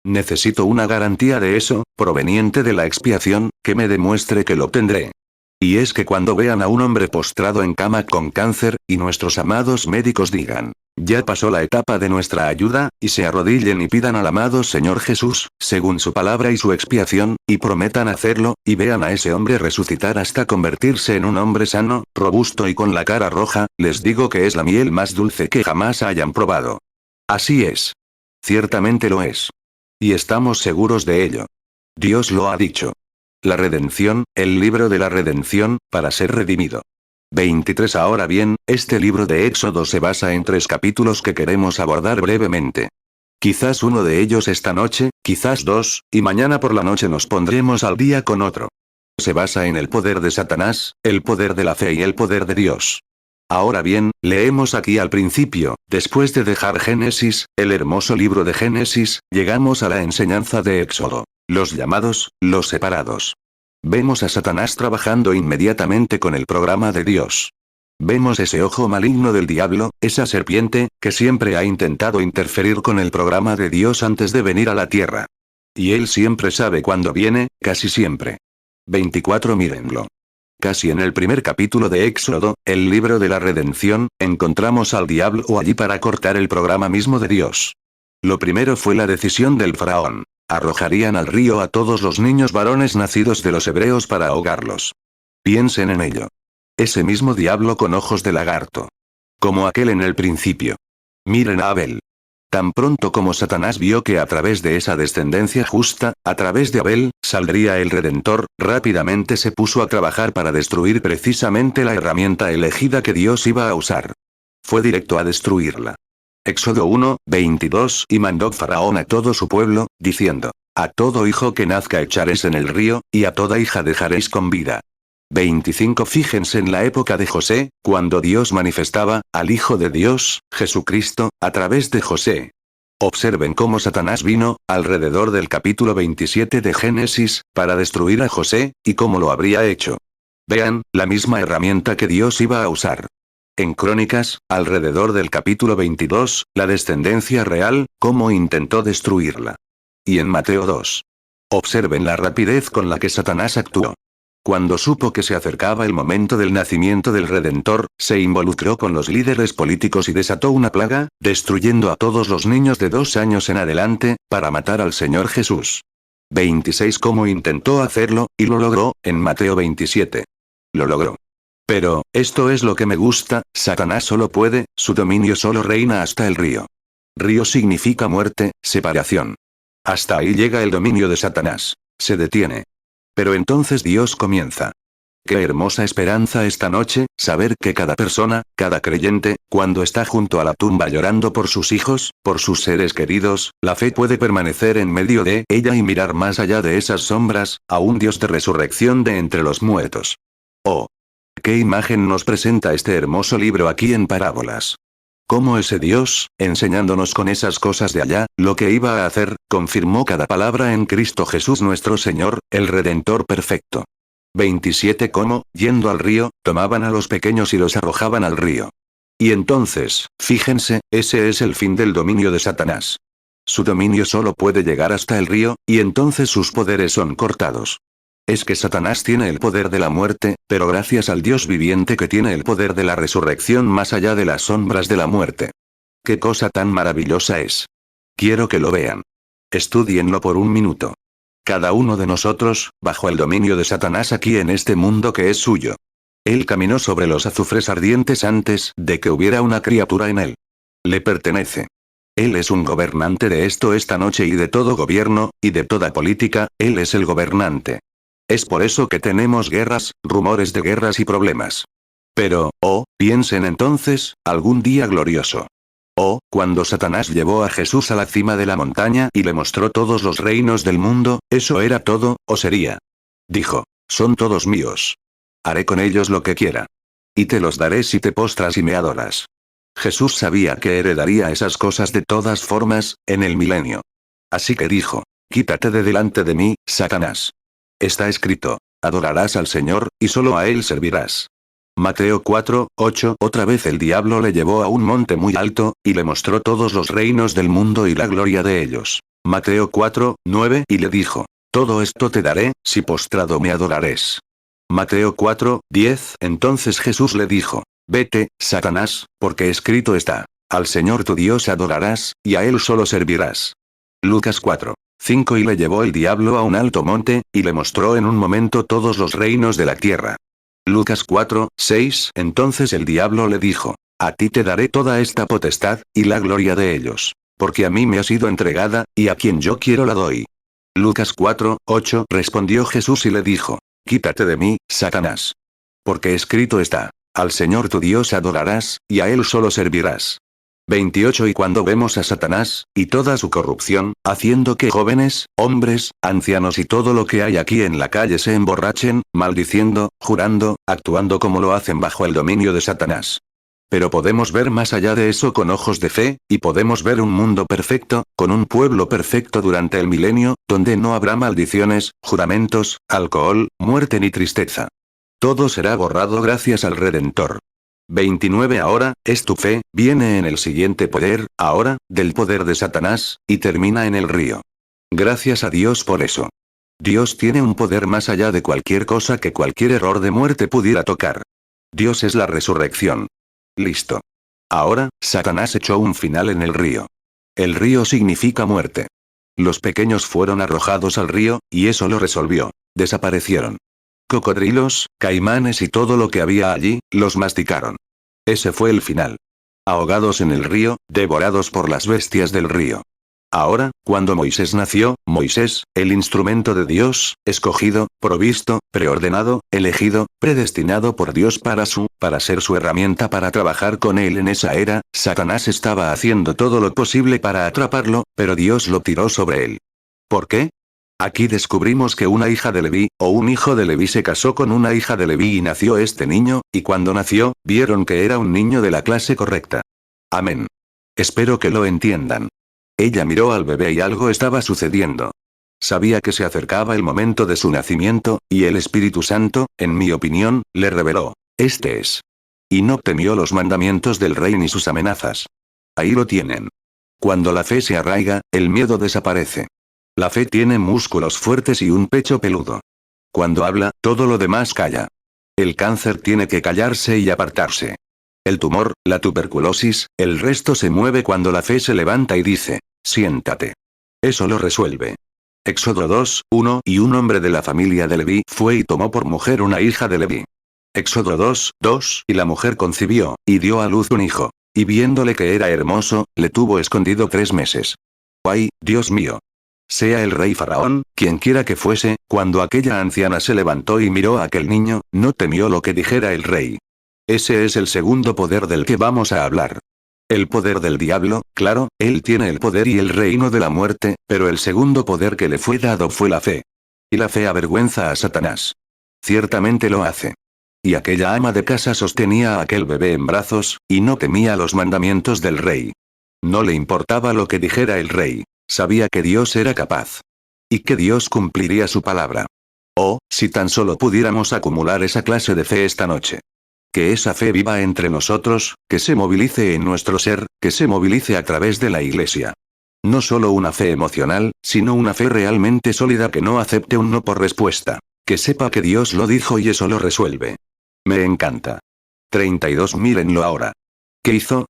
Necesito una garantía de eso, proveniente de la expiación, que me demuestre que lo tendré. Y es que cuando vean a un hombre postrado en cama con cáncer, y nuestros amados médicos digan, ya pasó la etapa de nuestra ayuda, y se arrodillen y pidan al amado Señor Jesús, según su palabra y su expiación, y prometan hacerlo, y vean a ese hombre resucitar hasta convertirse en un hombre sano, robusto y con la cara roja, les digo que es la miel más dulce que jamás hayan probado. Así es. Ciertamente lo es. Y estamos seguros de ello. Dios lo ha dicho. La redención, el libro de la redención, para ser redimido. 23 Ahora bien, este libro de Éxodo se basa en 3 capítulos que queremos abordar brevemente. Quizás uno de ellos esta noche, quizás 2, y mañana por la noche nos pondremos al día con otro. Se basa en el poder de Satanás, el poder de la fe y el poder de Dios. Ahora bien, leemos aquí al principio, después de dejar Génesis, el hermoso libro de Génesis, llegamos a la enseñanza de Éxodo. Los llamados, los separados. Vemos a Satanás trabajando inmediatamente con el programa de Dios. Vemos ese ojo maligno del diablo, esa serpiente, que siempre ha intentado interferir con el programa de Dios antes de venir a la tierra. Y él siempre sabe cuándo viene, casi siempre. 24 Mírenlo. Casi en el primer capítulo de Éxodo, el libro de la redención, encontramos al diablo allí para cortar el programa mismo de Dios. Lo primero fue la decisión del faraón. Arrojarían al río a todos los niños varones nacidos de los hebreos para ahogarlos. Piensen en ello. Ese mismo diablo con ojos de lagarto. Como aquel en el principio. Miren a Abel. Tan pronto como Satanás vio que a través de esa descendencia justa, a través de Abel, saldría el Redentor, rápidamente se puso a trabajar para destruir precisamente la herramienta elegida que Dios iba a usar. Fue directo a destruirla. Éxodo 1:22 Y mandó Faraón a todo su pueblo, diciendo, a todo hijo que nazca echaréis en el río, y a toda hija dejaréis con vida. 25 Fíjense en la época de José, cuando Dios manifestaba, al Hijo de Dios, Jesucristo, a través de José. Observen cómo Satanás vino, alrededor del capítulo 27 de Génesis, para destruir a José, y cómo lo habría hecho. Vean, la misma herramienta que Dios iba a usar. En Crónicas, alrededor del capítulo 22, la descendencia real, cómo intentó destruirla. Y en Mateo 2. Observen la rapidez con la que Satanás actuó. Cuando supo que se acercaba el momento del nacimiento del Redentor, se involucró con los líderes políticos y desató una plaga, destruyendo a todos los niños de 2 años en adelante, para matar al Señor Jesús. 26 Cómo intentó hacerlo, y lo logró, en Mateo 27. Lo logró. Pero, esto es lo que me gusta, Satanás solo puede, su dominio solo reina hasta el río. Río significa muerte, separación. Hasta ahí llega el dominio de Satanás. Se detiene. Pero entonces Dios comienza. Qué hermosa esperanza esta noche, saber que cada persona, cada creyente, cuando está junto a la tumba llorando por sus hijos, por sus seres queridos, la fe puede permanecer en medio de ella y mirar más allá de esas sombras, a un Dios de resurrección de entre los muertos. Oh. ¿Qué imagen nos presenta este hermoso libro aquí en parábolas? Cómo ese Dios, enseñándonos con esas cosas de allá, lo que iba a hacer, confirmó cada palabra en Cristo Jesús nuestro Señor, el Redentor perfecto. 27 Cómo, yendo al río, tomaban a los pequeños y los arrojaban al río. Y entonces, fíjense, ese es el fin del dominio de Satanás. Su dominio solo puede llegar hasta el río, y entonces sus poderes son cortados. Es que Satanás tiene el poder de la muerte, pero gracias al Dios viviente que tiene el poder de la resurrección más allá de las sombras de la muerte. ¡Qué cosa tan maravillosa es! Quiero que lo vean. Estúdienlo por un minuto. Cada uno de nosotros, bajo el dominio de Satanás aquí en este mundo que es suyo. Él caminó sobre los azufres ardientes antes de que hubiera una criatura en él. Le pertenece. Él es un gobernante de esto esta noche y de todo gobierno, y de toda política, él es el gobernante. Es por eso que tenemos guerras, rumores de guerras y problemas. Pero, piensen entonces, algún día glorioso. Cuando Satanás llevó a Jesús a la cima de la montaña y le mostró todos los reinos del mundo, ¿eso era todo, o sería? Dijo, son todos míos. Haré con ellos lo que quiera. Y te los daré si te postras y me adoras. Jesús sabía que heredaría esas cosas de todas formas, en el milenio. Así que dijo: quítate de delante de mí, Satanás. Está escrito: adorarás al Señor, y solo a Él servirás. Mateo 4:8. Otra vez el diablo le llevó a un monte muy alto, y le mostró todos los reinos del mundo y la gloria de ellos. Mateo 4:9. Y le dijo: todo esto te daré, si postrado me adorares. Mateo 4:10. Entonces Jesús le dijo: vete, Satanás, porque escrito está: al Señor tu Dios adorarás, y a Él solo servirás. Lucas 4:5. Y le llevó el diablo a un alto monte, y le mostró en un momento todos los reinos de la tierra. Lucas 4:6. Entonces el diablo le dijo: a ti te daré toda esta potestad, y la gloria de ellos, porque a mí me ha sido entregada, y a quien yo quiero la doy. Lucas 4:8. Respondió Jesús y le dijo: quítate de mí, Satanás. Porque escrito está: al Señor tu Dios adorarás, y a Él solo servirás. 28. Y cuando vemos a Satanás, y toda su corrupción, haciendo que jóvenes, hombres, ancianos y todo lo que hay aquí en la calle se emborrachen, maldiciendo, jurando, actuando como lo hacen bajo el dominio de Satanás. Pero podemos ver más allá de eso con ojos de fe, y podemos ver un mundo perfecto, con un pueblo perfecto durante el milenio, donde no habrá maldiciones, juramentos, alcohol, muerte ni tristeza. Todo será borrado gracias al Redentor. 29. Ahora, es tu fe, viene en el siguiente poder, ahora, del poder de Satanás, y termina en el río. Gracias a Dios por eso. Dios tiene un poder más allá de cualquier cosa que cualquier error de muerte pudiera tocar. Dios es la resurrección. Listo. Ahora, Satanás echó un final en el río. El río significa muerte. Los pequeños fueron arrojados al río, y eso lo resolvió. Desaparecieron. Cocodrilos, caimanes y todo lo que había allí, los masticaron. Ese fue el final. Ahogados en el río, devorados por las bestias del río. Ahora, cuando Moisés nació, Moisés, el instrumento de Dios, escogido, provisto, preordenado, elegido, predestinado por Dios para ser su herramienta para trabajar con él en esa era, Satanás estaba haciendo todo lo posible para atraparlo, pero Dios lo tiró sobre él. ¿Por qué? Aquí descubrimos que una hija de Leví, o un hijo de Leví se casó con una hija de Leví y nació este niño, y cuando nació, vieron que era un niño de la clase correcta. Amén. Espero que lo entiendan. Ella miró al bebé y algo estaba sucediendo. Sabía que se acercaba el momento de su nacimiento, y el Espíritu Santo, en mi opinión, le reveló: este es. Y no temió los mandamientos del rey ni sus amenazas. Ahí lo tienen. Cuando la fe se arraiga, el miedo desaparece. La fe tiene músculos fuertes y un pecho peludo. Cuando habla, todo lo demás calla. El cáncer tiene que callarse y apartarse. El tumor, la tuberculosis, el resto se mueve cuando la fe se levanta y dice: siéntate. Eso lo resuelve. Éxodo 2:1. Y un hombre de la familia de Leví fue y tomó por mujer una hija de Leví. Éxodo 2:2. Y la mujer concibió, y dio a luz un hijo. Y viéndole que era hermoso, le tuvo escondido 3 meses. ¡Ay, Dios mío! Sea el rey Faraón, quien quiera que fuese, cuando aquella anciana se levantó y miró a aquel niño, no temió lo que dijera el rey. Ese es el segundo poder del que vamos a hablar. El poder del diablo, claro, él tiene el poder y el reino de la muerte, pero el segundo poder que le fue dado fue la fe. Y la fe avergüenza a Satanás. Ciertamente lo hace. Y aquella ama de casa sostenía a aquel bebé en brazos, y no temía los mandamientos del rey. No le importaba lo que dijera el rey. Sabía que Dios era capaz. Y que Dios cumpliría su palabra. Oh, si tan solo pudiéramos acumular esa clase de fe esta noche. Que esa fe viva entre nosotros, que se movilice en nuestro ser, que se movilice a través de la iglesia. No solo una fe emocional, sino una fe realmente sólida que no acepte un no por respuesta. Que sepa que Dios lo dijo y eso lo resuelve. Me encanta. 32. Mírenlo ahora. ¿Qué hizo?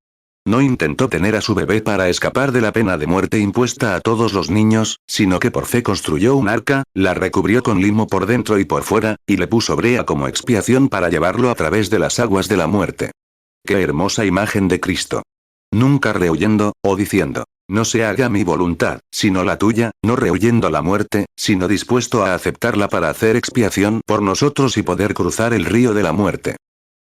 No intentó tener a su bebé para escapar de la pena de muerte impuesta a todos los niños, sino que por fe construyó un arca, la recubrió con limo por dentro y por fuera, y le puso brea como expiación para llevarlo a través de las aguas de la muerte. ¡Qué hermosa imagen de Cristo! Nunca rehuyendo, o diciendo: no se haga mi voluntad, sino la tuya, no rehuyendo la muerte, sino dispuesto a aceptarla para hacer expiación por nosotros y poder cruzar el río de la muerte.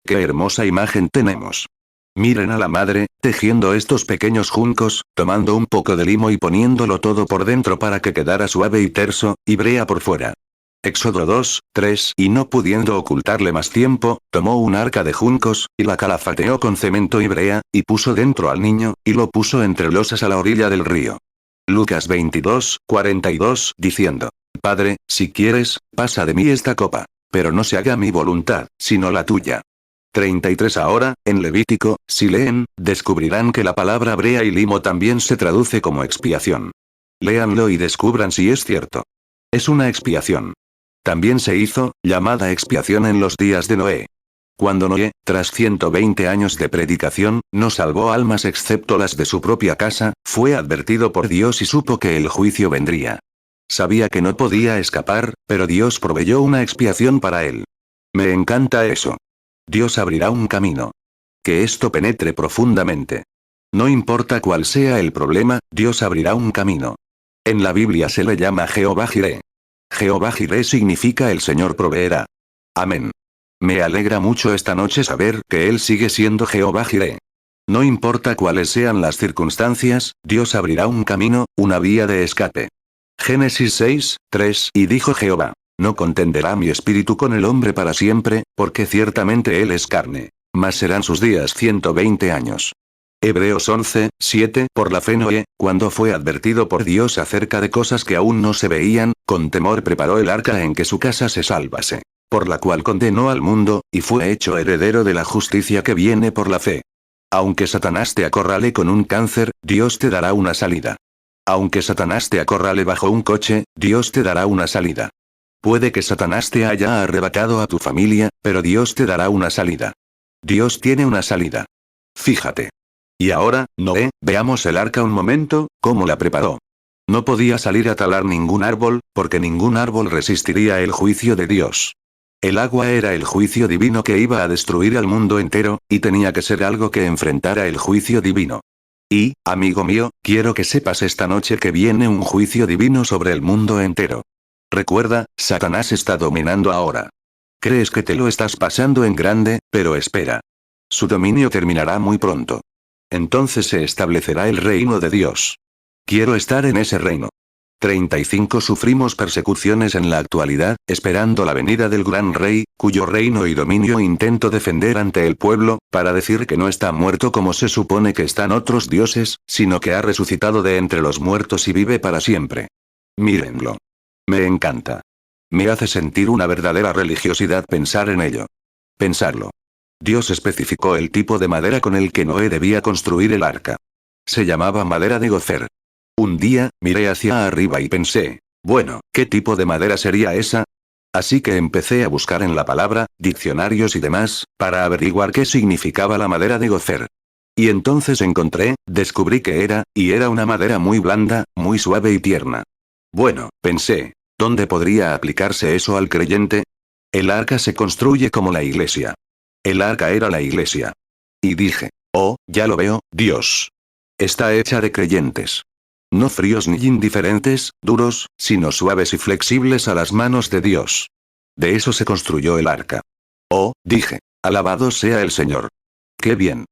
¡Qué hermosa imagen tenemos! Miren a la madre, tejiendo estos pequeños juncos, tomando un poco de limo y poniéndolo todo por dentro para que quedara suave y terso, y brea por fuera. Éxodo 2, 3. Y no pudiendo ocultarle más tiempo, tomó un arca de juncos, y la calafateó con cemento y brea, y puso dentro al niño, y lo puso entre losas a la orilla del río. Lucas 22, 42, diciendo: Padre, si quieres, pasa de mí esta copa. Pero no se haga mi voluntad, sino la tuya. 33. Ahora, en Levítico, si leen, descubrirán que la palabra brea y limo también se traduce como expiación. Léanlo y descubran si es cierto. Es una expiación. También se hizo, llamada expiación en los días de Noé. Cuando Noé, tras 120 años de predicación, no salvó almas excepto las de su propia casa, fue advertido por Dios y supo que el juicio vendría. Sabía que no podía escapar, pero Dios proveyó una expiación para él. Me encanta eso. Dios abrirá un camino. Que esto penetre profundamente. No importa cuál sea el problema, Dios abrirá un camino. En la Biblia se le llama Jehová Jireh. Jehová Jireh significa el Señor proveerá. Amén. Me alegra mucho esta noche saber que Él sigue siendo Jehová Jireh. No importa cuáles sean las circunstancias, Dios abrirá un camino, una vía de escape. Génesis 6, 3. Y dijo Jehová: No contenderá mi espíritu con el hombre para siempre, porque ciertamente él es carne. Mas serán sus días 120 años. Hebreos 11, 7. Por la fe Noé, cuando fue advertido por Dios acerca de cosas que aún no se veían, con temor preparó el arca en que su casa se salvase. Por la cual condenó al mundo, y fue hecho heredero de la justicia que viene por la fe. Aunque Satanás te acorrale con un cáncer, Dios te dará una salida. Aunque Satanás te acorrale bajo un coche, Dios te dará una salida. Puede que Satanás te haya arrebatado a tu familia, pero Dios te dará una salida. Dios tiene una salida. Fíjate. Y ahora, Noé, veamos el arca un momento, cómo la preparó. No podía salir a talar ningún árbol, porque ningún árbol resistiría el juicio de Dios. El agua era el juicio divino que iba a destruir al mundo entero, y tenía que ser algo que enfrentara el juicio divino. Y, amigo mío, quiero que sepas esta noche que viene un juicio divino sobre el mundo entero. Recuerda, Satanás está dominando ahora. Crees que te lo estás pasando en grande, pero espera. Su dominio terminará muy pronto. Entonces se establecerá el reino de Dios. Quiero estar en ese reino. 35. Sufrimos persecuciones en la actualidad, esperando la venida del gran rey, cuyo reino y dominio intento defender ante el pueblo, para decir que no está muerto como se supone que están otros dioses, sino que ha resucitado de entre los muertos y vive para siempre. Mírenlo. Me encanta. Me hace sentir una verdadera religiosidad pensar en ello. Pensarlo. Dios especificó el tipo de madera con el que Noé debía construir el arca. Se llamaba madera de gofer. Un día, miré hacia arriba y pensé, bueno, ¿qué tipo de madera sería esa? Así que empecé a buscar en la palabra, diccionarios y demás, para averiguar qué significaba la madera de gofer. Y entonces descubrí que era una madera muy blanda, muy suave y tierna. Bueno, pensé, ¿dónde podría aplicarse eso al creyente? El arca se construye como la iglesia. El arca era la iglesia. Y dije, oh, ya lo veo, Dios. Está hecha de creyentes. No fríos ni indiferentes, duros, sino suaves y flexibles a las manos de Dios. De eso se construyó el arca. Oh, dije, alabado sea el Señor. ¡Qué bien!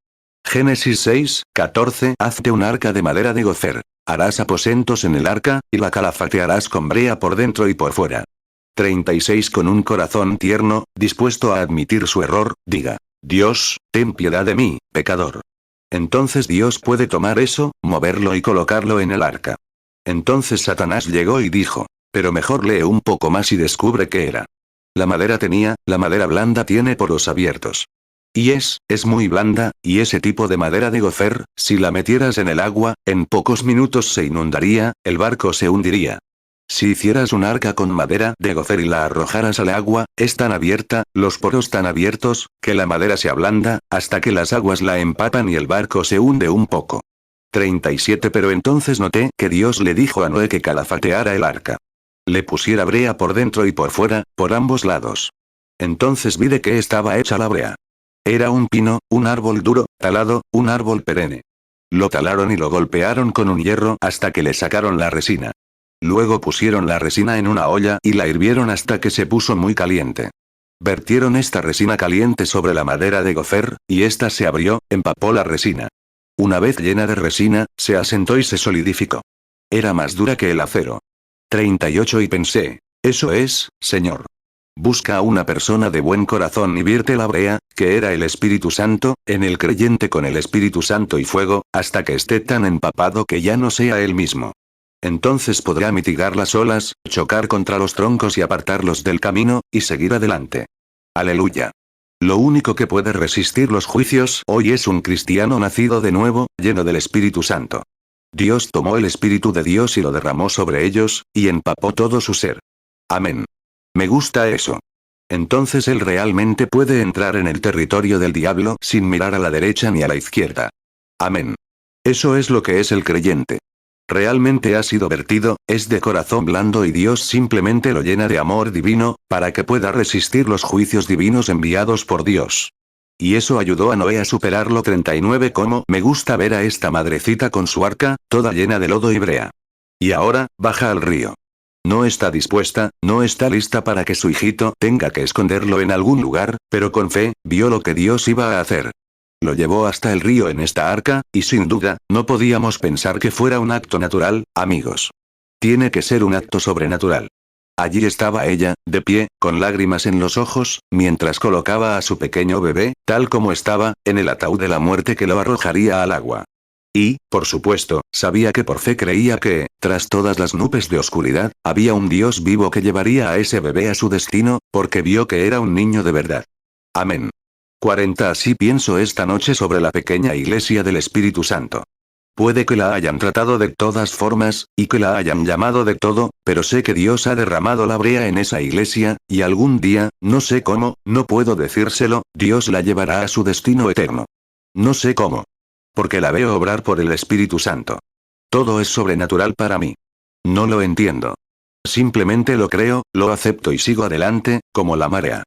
Génesis 6, 14. Hazte un arca de madera de gofer. Harás aposentos en el arca, y la calafatearás con brea por dentro y por fuera. 36. Con un corazón tierno, dispuesto a admitir su error, diga, Dios, ten piedad de mí, pecador. Entonces Dios puede tomar eso, moverlo y colocarlo en el arca. Entonces Satanás llegó y dijo, pero mejor lee un poco más y descubre qué era. La madera blanda tiene poros abiertos. Y es muy blanda, y ese tipo de madera de gofer, si la metieras en el agua, en pocos minutos se inundaría, el barco se hundiría. Si hicieras un arca con madera de gofer y la arrojaras al agua, es tan abierta, los poros tan abiertos, que la madera se ablanda, hasta que las aguas la empapan y el barco se hunde un poco. 37. Pero entonces noté que Dios le dijo a Noé que calafateara el arca. Le pusiera brea por dentro y por fuera, por ambos lados. Entonces vi de qué estaba hecha la brea. Era un pino, un árbol duro, talado, un árbol perenne. Lo talaron y lo golpearon con un hierro hasta que le sacaron la resina. Luego pusieron la resina en una olla y la hirvieron hasta que se puso muy caliente. Vertieron esta resina caliente sobre la madera de gofer, y ésta se abrió, empapó la resina. Una vez llena de resina, se asentó y se solidificó. Era más dura que el acero. 38. Y pensé, Eso es, Señor. Busca a una persona de buen corazón y vierte la brea, que era el Espíritu Santo, en el creyente con el Espíritu Santo y fuego, hasta que esté tan empapado que ya no sea él mismo. Entonces podrá mitigar las olas, chocar contra los troncos y apartarlos del camino, y seguir adelante. Aleluya. Lo único que puede resistir los juicios hoy es un cristiano nacido de nuevo, lleno del Espíritu Santo. Dios tomó el Espíritu de Dios y lo derramó sobre ellos, y empapó todo su ser. Amén. Me gusta eso. Entonces él realmente puede entrar en el territorio del diablo sin mirar a la derecha ni a la izquierda. Amén. Eso es lo que es el creyente. Realmente ha sido vertido, es de corazón blando y Dios simplemente lo llena de amor divino, para que pueda resistir los juicios divinos enviados por Dios. Y eso ayudó a Noé a superarlo 39. Como me gusta ver a esta madrecita con su arca, toda llena de lodo y brea. Y ahora, baja al río. No está dispuesta, no está lista para que su hijito tenga que esconderlo en algún lugar, pero con fe, vio lo que Dios iba a hacer. Lo llevó hasta el río en esta arca, y sin duda, no podíamos pensar que fuera un acto natural, amigos. Tiene que ser un acto sobrenatural. Allí estaba ella, de pie, con lágrimas en los ojos, mientras colocaba a su pequeño bebé, tal como estaba, en el ataúd de la muerte que lo arrojaría al agua. Y, por supuesto, sabía que por fe creía que, tras todas las nubes de oscuridad, había un Dios vivo que llevaría a ese bebé a su destino, porque vio que era un niño de verdad. Amén. 40. Así pienso esta noche sobre la pequeña iglesia del Espíritu Santo. Puede que la hayan tratado de todas formas, y que la hayan llamado de todo, pero sé que Dios ha derramado la brea en esa iglesia, y algún día, no sé cómo, no puedo decírselo, Dios la llevará a su destino eterno. No sé cómo. Porque la veo obrar por el Espíritu Santo. Todo es sobrenatural para mí. No lo entiendo. Simplemente lo creo, lo acepto y sigo adelante, como la marea.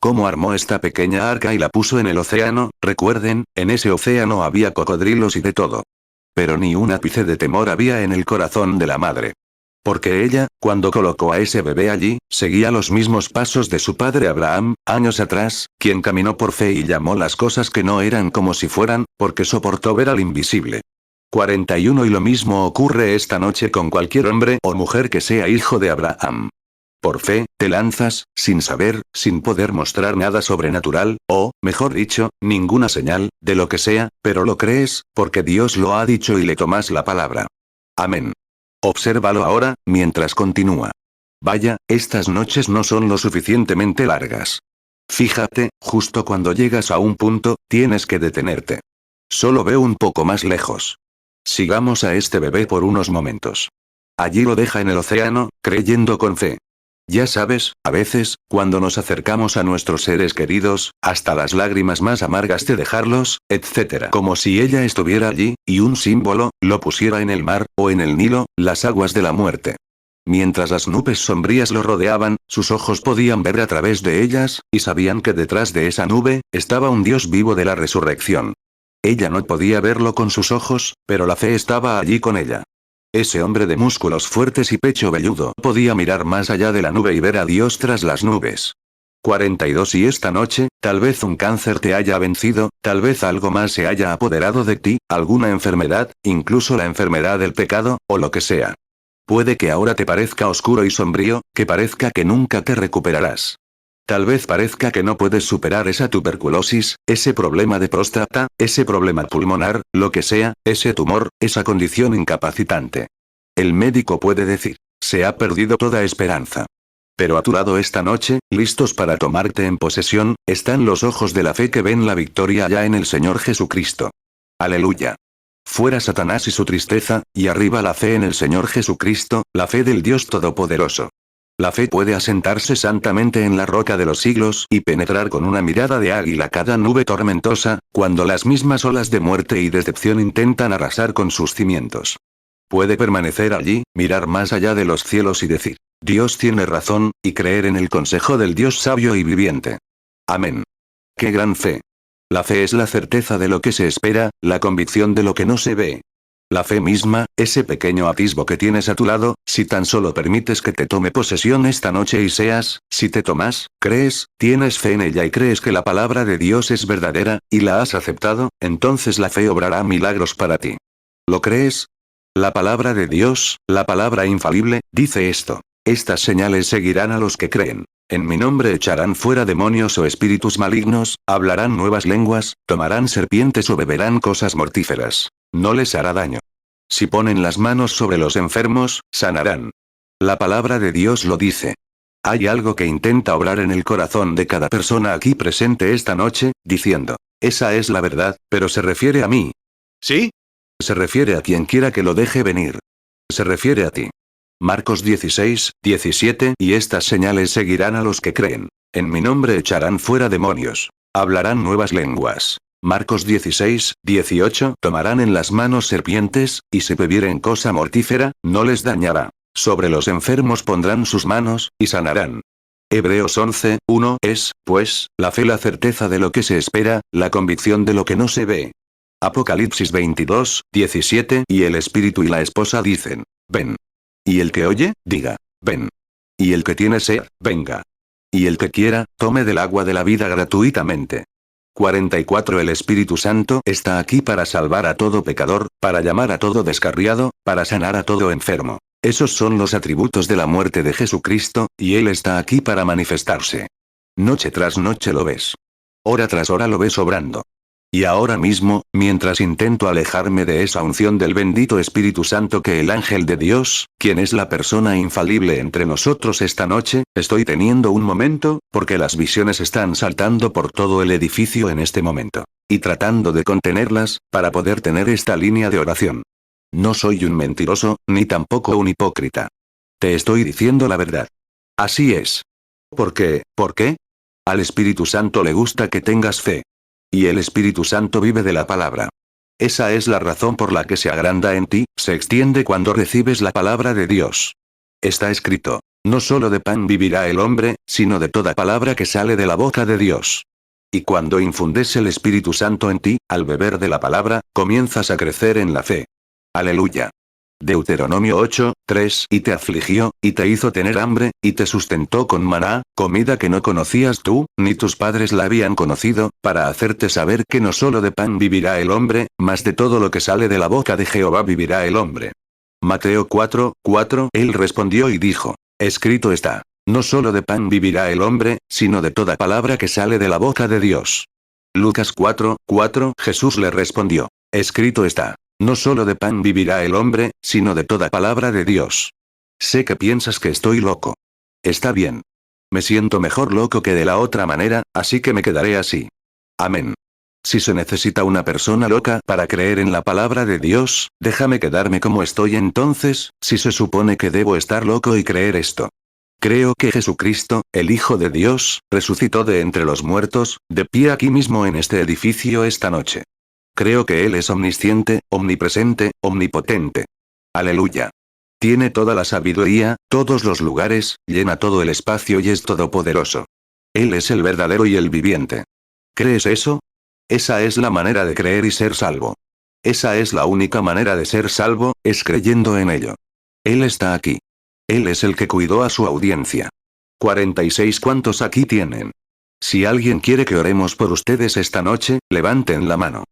Cómo armó esta pequeña arca y la puso en el océano, recuerden, en ese océano había cocodrilos y de todo. Pero ni un ápice de temor había en el corazón de la madre. Porque ella, cuando colocó a ese bebé allí, seguía los mismos pasos de su padre Abraham, años atrás, quien caminó por fe y llamó las cosas que no eran como si fueran, porque soportó ver al invisible. 41. Y lo mismo ocurre esta noche con cualquier hombre o mujer que sea hijo de Abraham. Por fe, te lanzas, sin saber, sin poder mostrar nada sobrenatural, o, mejor dicho, ninguna señal, de lo que sea, pero lo crees, porque Dios lo ha dicho y le tomas la palabra. Amén. Obsérvalo ahora, mientras continúa. Vaya, estas noches no son lo suficientemente largas. Fíjate, justo cuando llegas a un punto, tienes que detenerte. Solo veo un poco más lejos. Sigamos a este bebé por unos momentos. Allí lo deja en el océano, creyendo con fe. Ya sabes, a veces, cuando nos acercamos a nuestros seres queridos, hasta las lágrimas más amargas de dejarlos, etc. Como si ella estuviera allí, y un símbolo, lo pusiera en el mar, o en el Nilo, las aguas de la muerte. Mientras las nubes sombrías lo rodeaban, sus ojos podían ver a través de ellas, y sabían que detrás de esa nube, estaba un Dios vivo de la resurrección. Ella no podía verlo con sus ojos, pero la fe estaba allí con ella. Ese hombre de músculos fuertes y pecho velludo podía mirar más allá de la nube y ver a Dios tras las nubes. 42. Y esta noche, tal vez un cáncer te haya vencido, tal vez algo más se haya apoderado de ti, alguna enfermedad, incluso la enfermedad del pecado, o lo que sea. Puede que ahora te parezca oscuro y sombrío, que parezca que nunca te recuperarás. Tal vez parezca que no puedes superar esa tuberculosis, ese problema de próstata, ese problema pulmonar, lo que sea, ese tumor, esa condición incapacitante. El médico puede decir, se ha perdido toda esperanza. Pero a tu lado esta noche, listos para tomarte en posesión, están los ojos de la fe que ven la victoria allá en el Señor Jesucristo. Aleluya. Fuera Satanás y su tristeza, y arriba la fe en el Señor Jesucristo, la fe del Dios Todopoderoso. La fe puede asentarse santamente en la roca de los siglos y penetrar con una mirada de águila cada nube tormentosa, cuando las mismas olas de muerte y decepción intentan arrasar con sus cimientos. Puede permanecer allí, mirar más allá de los cielos y decir, Dios tiene razón, y creer en el consejo del Dios sabio y viviente. Amén. ¡Qué gran fe! La fe es la certeza de lo que se espera, la convicción de lo que no se ve. La fe misma, ese pequeño atisbo que tienes a tu lado, si tan solo permites que te tome posesión esta noche y seas, si te tomas, crees, tienes fe en ella y crees que la palabra de Dios es verdadera, y la has aceptado, entonces la fe obrará milagros para ti. ¿Lo crees? La palabra de Dios, la palabra infalible, dice esto. Estas señales seguirán a los que creen. En mi nombre echarán fuera demonios o espíritus malignos, hablarán nuevas lenguas, tomarán serpientes o beberán cosas mortíferas. No les hará daño. Si ponen las manos sobre los enfermos, sanarán. La palabra de Dios lo dice. Hay algo que intenta obrar en el corazón de cada persona aquí presente esta noche, diciendo, esa es la verdad, pero se refiere a mí. ¿Sí? Se refiere a quien quiera que lo deje venir. Se refiere a ti. Marcos 16, 17 y estas señales seguirán a los que creen. En mi nombre echarán fuera demonios. Hablarán nuevas lenguas. Marcos 16, 18 tomarán en las manos serpientes, y si bebieren cosa mortífera, no les dañará. Sobre los enfermos pondrán sus manos, y sanarán. Hebreos 11, 1 es, pues, la fe la certeza de lo que se espera, la convicción de lo que no se ve. Apocalipsis 22, 17 y el espíritu y la esposa dicen, ven. Y el que oye, diga, ven. Y el que tiene sed, venga. Y el que quiera, tome del agua de la vida gratuitamente. 44 El Espíritu Santo está aquí para salvar a todo pecador, para llamar a todo descarriado, para sanar a todo enfermo. Esos son los atributos de la muerte de Jesucristo, y Él está aquí para manifestarse. Noche tras noche lo ves. Hora tras hora lo ves obrando. Y ahora mismo, mientras intento alejarme de esa unción del bendito Espíritu Santo que el ángel de Dios, quien es la persona infalible entre nosotros esta noche, estoy teniendo un momento, porque las visiones están saltando por todo el edificio en este momento. Y tratando de contenerlas, para poder tener esta línea de oración. No soy un mentiroso, ni tampoco un hipócrita. Te estoy diciendo la verdad. Así es. ¿Por qué? ¿Por qué? Al Espíritu Santo le gusta que tengas fe. Y el Espíritu Santo vive de la palabra. Esa es la razón por la que se agranda en ti, se extiende cuando recibes la palabra de Dios. Está escrito, no solo de pan vivirá el hombre, sino de toda palabra que sale de la boca de Dios. Y cuando infundes el Espíritu Santo en ti, al beber de la palabra, comienzas a crecer en la fe. Aleluya. Deuteronomio 8, 3 y te afligió, y te hizo tener hambre, y te sustentó con maná, comida que no conocías tú, ni tus padres la habían conocido, para hacerte saber que no solo de pan vivirá el hombre, mas de todo lo que sale de la boca de Jehová vivirá el hombre. Mateo 4, 4 Él respondió y dijo, escrito está, no solo de pan vivirá el hombre, sino de toda palabra que sale de la boca de Dios. Lucas 4, 4 Jesús le respondió, escrito está. No solo de pan vivirá el hombre, sino de toda palabra de Dios. Sé que piensas que estoy loco. Está bien. Me siento mejor loco que de la otra manera, así que me quedaré así. Amén. Si se necesita una persona loca para creer en la palabra de Dios, déjame quedarme como estoy entonces, si se supone que debo estar loco y creer esto. Creo que Jesucristo, el Hijo de Dios, resucitó de entre los muertos, de pie aquí mismo en este edificio esta noche. Creo que Él es omnisciente, omnipresente, omnipotente. Aleluya. Tiene toda la sabiduría, todos los lugares, llena todo el espacio y es todopoderoso. Él es el verdadero y el viviente. ¿Crees eso? Esa es la manera de creer y ser salvo. Esa es la única manera de ser salvo, es creyendo en ello. Él está aquí. Él es el que cuidó a su audiencia. 46 ¿Cuántos aquí tienen? Si alguien quiere que oremos por ustedes esta noche, levanten la mano.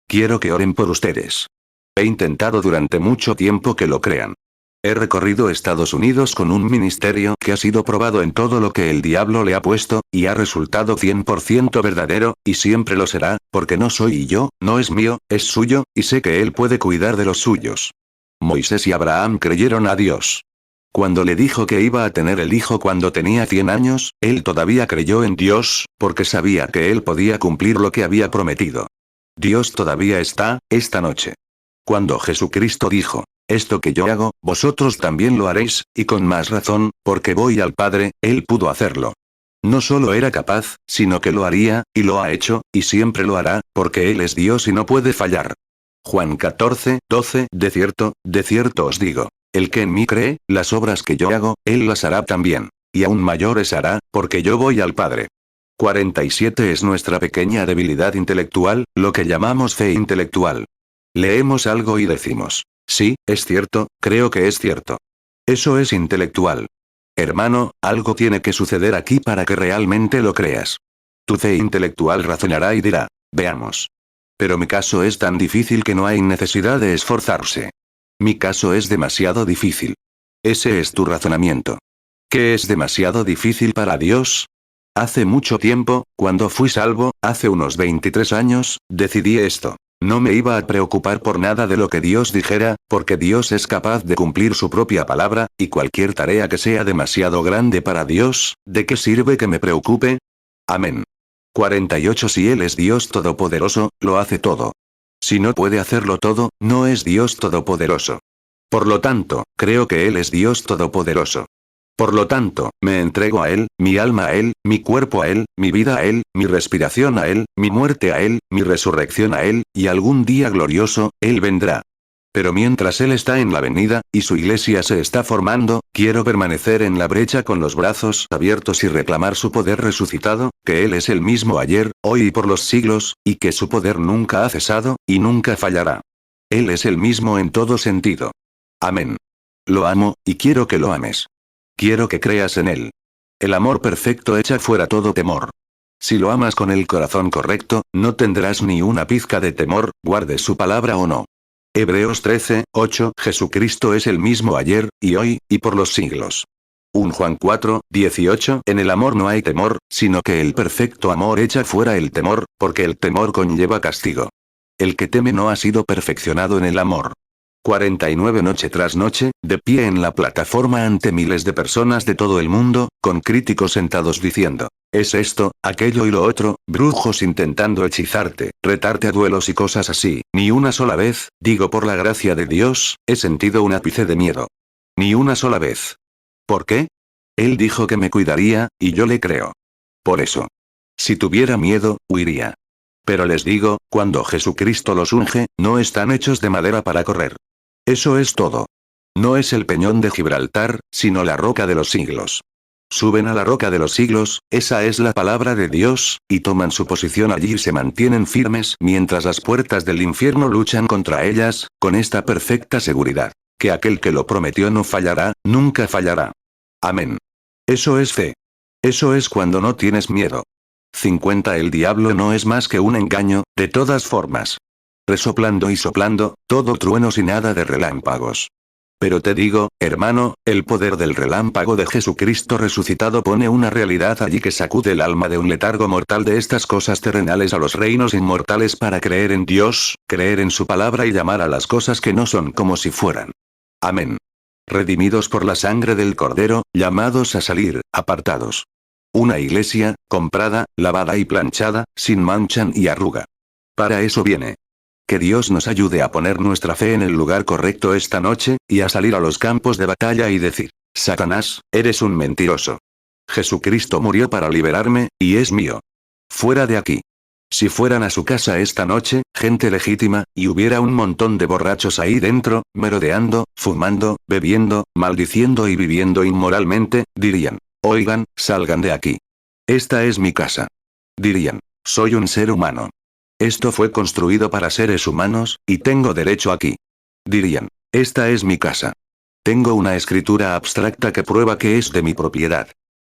Quiero que oren por ustedes. He intentado durante mucho tiempo que lo crean. He recorrido Estados Unidos con un ministerio que ha sido probado en todo lo que el diablo le ha puesto, y ha resultado 100% verdadero, y siempre lo será, porque no soy yo, no es mío, es suyo, y sé que Él puede cuidar de los suyos. Moisés y Abraham creyeron a Dios. Cuando le dijo que iba a tener el hijo cuando tenía 100 años, él todavía creyó en Dios, porque sabía que Él podía cumplir lo que había prometido. Dios todavía está, esta noche. Cuando Jesucristo dijo, esto que yo hago, vosotros también lo haréis, y con más razón, porque voy al Padre, Él pudo hacerlo. No solo era capaz, sino que lo haría, y lo ha hecho, y siempre lo hará, porque Él es Dios y no puede fallar. Juan 14, 12 de cierto os digo, el que en mí cree, las obras que yo hago, Él las hará también. Y aún mayores hará, porque yo voy al Padre. 47 Es nuestra pequeña debilidad intelectual, lo que llamamos fe intelectual. Leemos algo y decimos, sí, es cierto, creo que es cierto. Eso es intelectual. Hermano, algo tiene que suceder aquí para que realmente lo creas. Tu fe intelectual razonará y dirá, veamos. Pero mi caso es tan difícil que no hay necesidad de esforzarse. Mi caso es demasiado difícil. Ese es tu razonamiento. ¿Qué es demasiado difícil para Dios? Hace mucho tiempo, cuando fui salvo, hace unos 23 años, decidí esto. No me iba a preocupar por nada de lo que Dios dijera, porque Dios es capaz de cumplir su propia palabra, y cualquier tarea que sea demasiado grande para Dios, ¿de qué sirve que me preocupe? Amén. 48. Si Él es Dios Todopoderoso, lo hace todo. Si no puede hacerlo todo, no es Dios Todopoderoso. Por lo tanto, creo que Él es Dios Todopoderoso. Por lo tanto, me entrego a Él, mi alma a Él, mi cuerpo a Él, mi vida a Él, mi respiración a Él, mi muerte a Él, mi resurrección a Él, y algún día glorioso, Él vendrá. Pero mientras Él está en la venida, y su iglesia se está formando, quiero permanecer en la brecha con los brazos abiertos y reclamar su poder resucitado, que Él es el mismo ayer, hoy y por los siglos, y que su poder nunca ha cesado, y nunca fallará. Él es el mismo en todo sentido. Amén. Lo amo, y quiero que lo ames. Quiero que creas en Él. El amor perfecto echa fuera todo temor. Si lo amas con el corazón correcto, no tendrás ni una pizca de temor, guardes su palabra o no. Hebreos 13, 8. Jesucristo es el mismo ayer, y hoy, y por los siglos. 1 Juan 4, 18. En el amor no hay temor, sino que el perfecto amor echa fuera el temor, porque el temor conlleva castigo. El que teme no ha sido perfeccionado en el amor. 49. Noche tras noche, de pie en la plataforma ante miles de personas de todo el mundo, con críticos sentados diciendo, es esto, aquello y lo otro, brujos intentando hechizarte, retarte a duelos y cosas así. Ni una sola vez, digo por la gracia de Dios, he sentido un ápice de miedo. Ni una sola vez. ¿Por qué? Él dijo que me cuidaría, y yo le creo. Por eso. Si tuviera miedo, huiría. Pero les digo, cuando Jesucristo los unge, no están hechos de madera para correr. Eso es todo. No es el peñón de Gibraltar, sino la roca de los siglos. Suben a la roca de los siglos, esa es la palabra de Dios, y toman su posición allí y se mantienen firmes mientras las puertas del infierno luchan contra ellas, con esta perfecta seguridad, que aquel que lo prometió no fallará, nunca fallará. Amén. Eso es fe. Eso es cuando no tienes miedo. 50. El diablo no es más que un engaño, de todas formas. Resoplando y soplando, todo truenos y nada de relámpagos. Pero te digo, hermano, el poder del relámpago de Jesucristo resucitado pone una realidad allí que sacude el alma de un letargo mortal de estas cosas terrenales a los reinos inmortales para creer en Dios, creer en su palabra y llamar a las cosas que no son como si fueran. Amén. Redimidos por la sangre del Cordero, llamados a salir, apartados. Una iglesia, comprada, lavada y planchada, sin mancha ni arruga. Para eso viene. Que Dios nos ayude a poner nuestra fe en el lugar correcto esta noche, y a salir a los campos de batalla y decir, Satanás, eres un mentiroso. Jesucristo murió para liberarme, y es mío. Fuera de aquí. Si fueran a su casa esta noche, gente legítima, y hubiera un montón de borrachos ahí dentro, merodeando, fumando, bebiendo, maldiciendo y viviendo inmoralmente, dirían, oigan, salgan de aquí. Esta es mi casa. Dirían, soy un ser humano. Esto fue construido para seres humanos, y tengo derecho aquí. Dirían, esta es mi casa. Tengo una escritura abstracta que prueba que es de mi propiedad.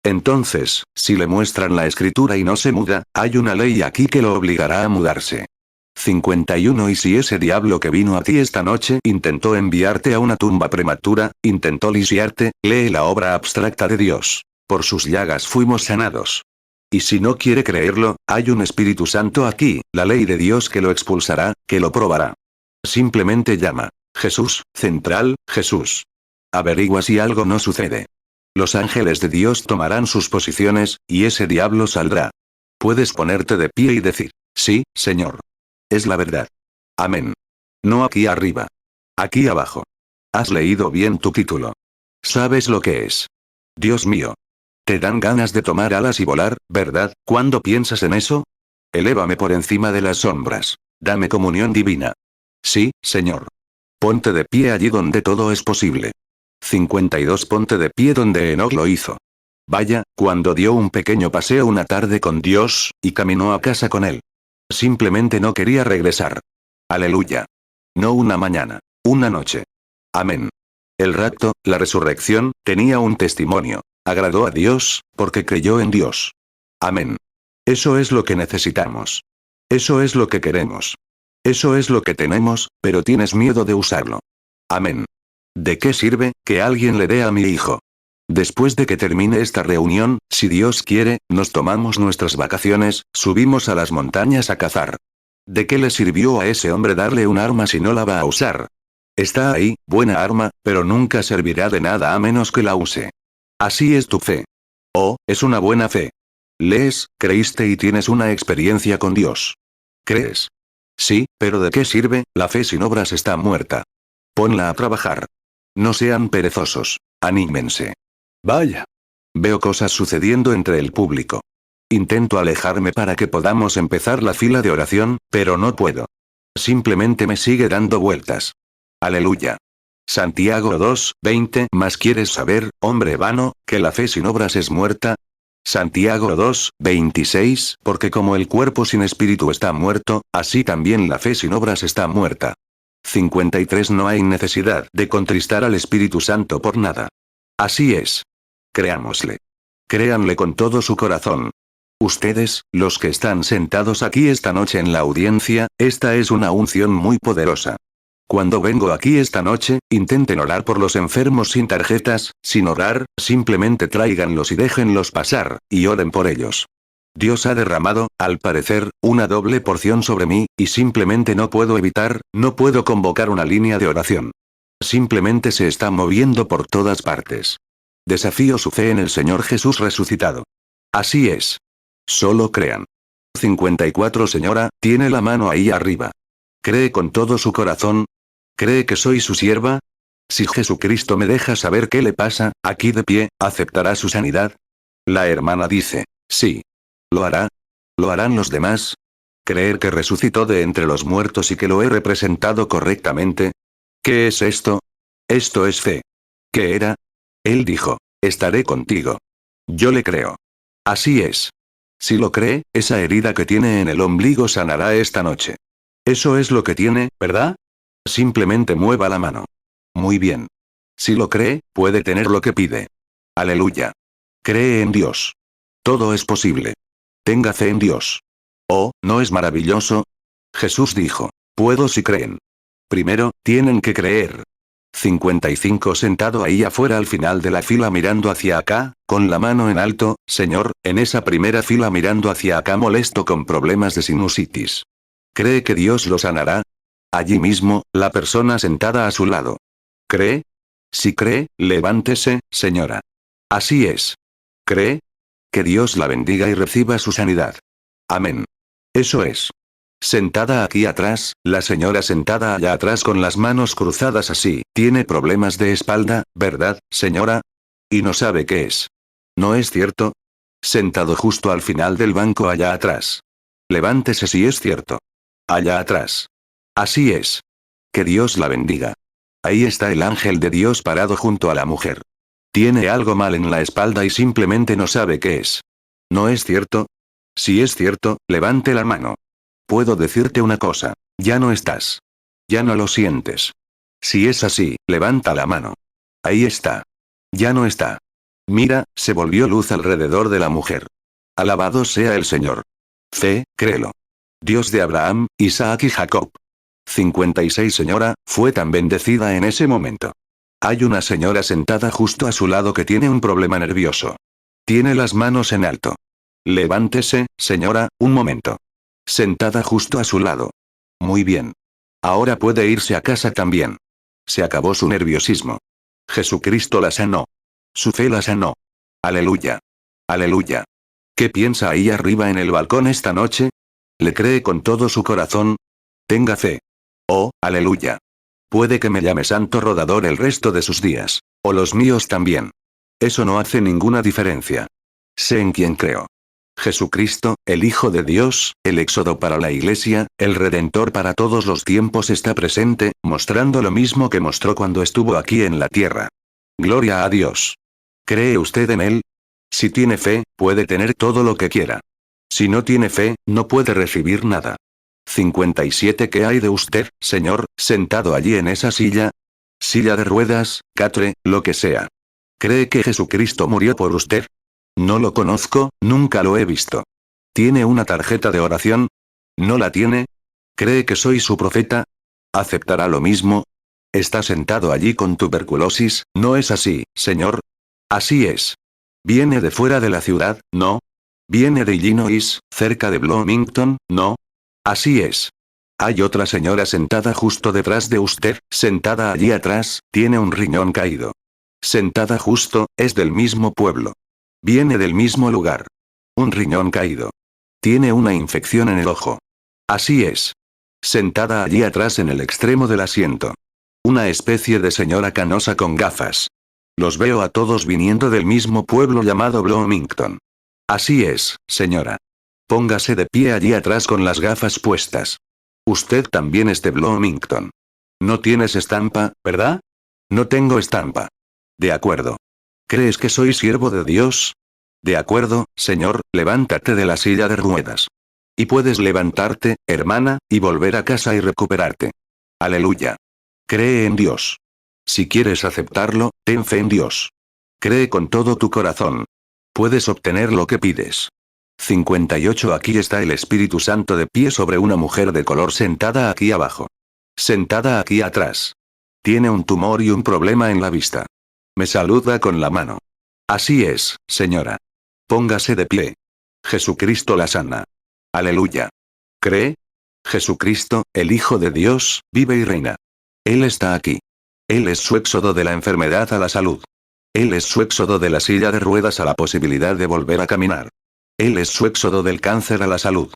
Entonces, si le muestran la escritura y no se muda, hay una ley aquí que lo obligará a mudarse. 51. Y si ese diablo que vino a ti esta noche intentó enviarte a una tumba prematura, intentó lisiarte, lee la obra abstracta de Dios. Por sus llagas fuimos sanados. Y si no quiere creerlo, hay un Espíritu Santo aquí, la ley de Dios que lo expulsará, que lo probará. Simplemente llama. Jesús, central, Jesús. Averigua si algo no sucede. Los ángeles de Dios tomarán sus posiciones, y ese diablo saldrá. Puedes ponerte de pie y decir, sí, Señor. Es la verdad. Amén. No aquí arriba. Aquí abajo. Has leído bien tu título. ¿Sabes lo que es? Dios mío. Te dan ganas de tomar alas y volar, ¿verdad? ¿Cuándo piensas en eso? Elévame por encima de las sombras. Dame comunión divina. Sí, Señor. Ponte de pie allí donde todo es posible. 52. Ponte de pie donde Enoc lo hizo. Vaya, cuando dio un pequeño paseo una tarde con Dios, y caminó a casa con él. Simplemente no quería regresar. Aleluya. No una mañana. Una noche. Amén. El rapto, la resurrección, tenía un testimonio. Agradó a Dios, porque creyó en Dios. Amén. Eso es lo que necesitamos. Eso es lo que queremos. Eso es lo que tenemos, pero tienes miedo de usarlo. Amén. ¿De qué sirve que alguien le dé a mi hijo Después de que termine esta reunión, si Dios quiere, nos tomamos nuestras vacaciones, subimos a las montañas a cazar. ¿De qué le sirvió a ese hombre darle un arma si no la va a usar? Está ahí, buena arma, pero nunca servirá de nada a menos que la use. Así es tu fe. Oh, es una buena fe. Lees, creíste y tienes una experiencia con Dios. ¿Crees? Sí, pero ¿de qué sirve? La fe sin obras está muerta. Ponla a trabajar. No sean perezosos. Anímense. Vaya. Veo cosas sucediendo entre el público. Intento alejarme para que podamos empezar la fila de oración, pero no puedo. Simplemente me sigue dando vueltas. Aleluya. Santiago 2:20. ¿Más quieres saber, hombre vano, que la fe sin obras es muerta? Santiago 2:26. Porque como el cuerpo sin espíritu está muerto, así también la fe sin obras está muerta. 53. No hay necesidad de contristar al Espíritu Santo por nada. Así es. Creámosle. Créanle con todo su corazón. Ustedes, los que están sentados aquí esta noche en la audiencia, esta es una unción muy poderosa. Cuando vengo aquí esta noche, intenten orar por los enfermos sin tarjetas, sin orar, simplemente tráiganlos y déjenlos pasar, y oren por ellos. Dios ha derramado, al parecer, una doble porción sobre mí, y simplemente no puedo evitar, no puedo convocar una línea de oración. Simplemente se está moviendo por todas partes. Desafío su fe en el Señor Jesús resucitado. Así es. Solo crean. 54. Señora, tiene la mano ahí arriba. ¿Cree con todo su corazón? ¿Cree que soy su sierva? Si Jesucristo me deja saber qué le pasa, aquí de pie, ¿aceptará su sanidad? La hermana dice, sí. ¿Lo hará? ¿Lo harán los demás? ¿Creer que resucitó de entre los muertos y que lo he representado correctamente? ¿Qué es esto? Esto es fe. ¿Qué era? Él dijo, estaré contigo. Yo le creo. Así es. Si lo cree, esa herida que tiene en el ombligo sanará esta noche. Eso es lo que tiene, ¿verdad? Simplemente mueva la mano. Muy bien. Si lo cree, puede tener lo que pide. Aleluya. Cree en Dios. Todo es posible. Tenga fe en Dios. Oh, ¿no es maravilloso? Jesús dijo, puedo si creen. Primero, tienen que creer. 55. Sentado ahí afuera al final de la fila mirando hacia acá, con la mano en alto, Señor, en esa primera fila mirando hacia acá molesto con problemas de sinusitis. ¿Cree que Dios lo sanará? Allí mismo, la persona sentada a su lado. ¿Cree? Si cree, levántese, señora. Así es. ¿Cree? Que Dios la bendiga y reciba su sanidad. Amén. Eso es. Sentada aquí atrás, la señora sentada allá atrás con las manos cruzadas así, tiene problemas de espalda, ¿verdad, señora? Y no sabe qué es. ¿No es cierto? Sentado justo al final del banco allá atrás. Levántese si es cierto. Allá atrás. Así es. Que Dios la bendiga. Ahí está el ángel de Dios parado junto a la mujer. Tiene algo mal en la espalda y simplemente no sabe qué es. ¿No es cierto? Si es cierto, levante la mano. Puedo decirte una cosa. Ya no estás. Ya no lo sientes. Si es así, levanta la mano. Ahí está. Ya no está. Mira, se volvió luz alrededor de la mujer. Alabado sea el Señor. Fe, créelo. Dios de Abraham, Isaac y Jacob. 56. Señora, fue tan bendecida en ese momento. Hay una señora sentada justo a su lado que tiene un problema nervioso. Tiene las manos en alto. Levántese, señora, un momento. Sentada justo a su lado. Muy bien. Ahora puede irse a casa también. Se acabó su nerviosismo. Jesucristo la sanó. Su fe la sanó. Aleluya. Aleluya. ¿Qué piensa ahí arriba en el balcón esta noche? ¿Le cree con todo su corazón? Tenga fe. Oh, aleluya. Puede que me llame santo rodador el resto de sus días. O los míos también. Eso no hace ninguna diferencia. Sé en quién creo. Jesucristo, el Hijo de Dios, el Éxodo para la Iglesia, el Redentor para todos los tiempos está presente, mostrando lo mismo que mostró cuando estuvo aquí en la tierra. Gloria a Dios. ¿Cree usted en Él? Si tiene fe, puede tener todo lo que quiera. Si no tiene fe, no puede recibir nada. 57. ¿Qué hay de usted, señor, sentado allí en esa silla? Silla de ruedas, catre, lo que sea. ¿Cree que Jesucristo murió por usted? No lo conozco, nunca lo he visto. ¿Tiene una tarjeta de oración? ¿No la tiene? ¿Cree que soy su profeta? ¿Aceptará lo mismo? Está sentado allí con tuberculosis, ¿no es así, señor? Así es. ¿Viene de fuera de la ciudad? No. ¿Viene de Illinois, cerca de Bloomington? No. Así es. Hay otra señora sentada justo detrás de usted, sentada allí atrás, tiene un riñón caído. Sentada justo, es del mismo pueblo. Viene del mismo lugar. Un riñón caído. Tiene una infección en el ojo. Así es. Sentada allí atrás en el extremo del asiento. Una especie de señora canosa con gafas. Los veo a todos viniendo del mismo pueblo llamado Bloomington. Así es, señora. Póngase de pie allí atrás con las gafas puestas. Usted también es de Bloomington. No tienes estampa, ¿verdad? No tengo estampa. De acuerdo. ¿Crees que soy siervo de Dios? De acuerdo, señor, levántate de la silla de ruedas. Y puedes levantarte, hermana, y volver a casa y recuperarte. Aleluya. Cree en Dios. Si quieres aceptarlo, ten fe en Dios. Cree con todo tu corazón. Puedes obtener lo que pides. 58. Aquí está el Espíritu Santo de pie sobre una mujer de color sentada aquí abajo. Sentada aquí atrás. Tiene un tumor y un problema en la vista. Me saluda con la mano. Así es, señora. Póngase de pie. Jesucristo la sana. Aleluya. ¿Cree? Jesucristo, el Hijo de Dios, vive y reina. Él está aquí. Él es su éxodo de la enfermedad a la salud. Él es su éxodo de la silla de ruedas a la posibilidad de volver a caminar. Él es su éxodo del cáncer a la salud.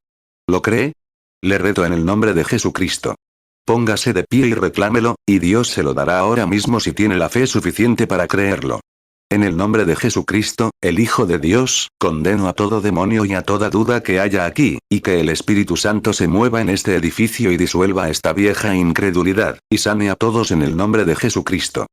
¿Lo cree? Le reto en el nombre de Jesucristo. Póngase de pie y reclámelo, y Dios se lo dará ahora mismo si tiene la fe suficiente para creerlo. En el nombre de Jesucristo, el Hijo de Dios, condeno a todo demonio y a toda duda que haya aquí, y que el Espíritu Santo se mueva en este edificio y disuelva esta vieja incredulidad, y sane a todos en el nombre de Jesucristo.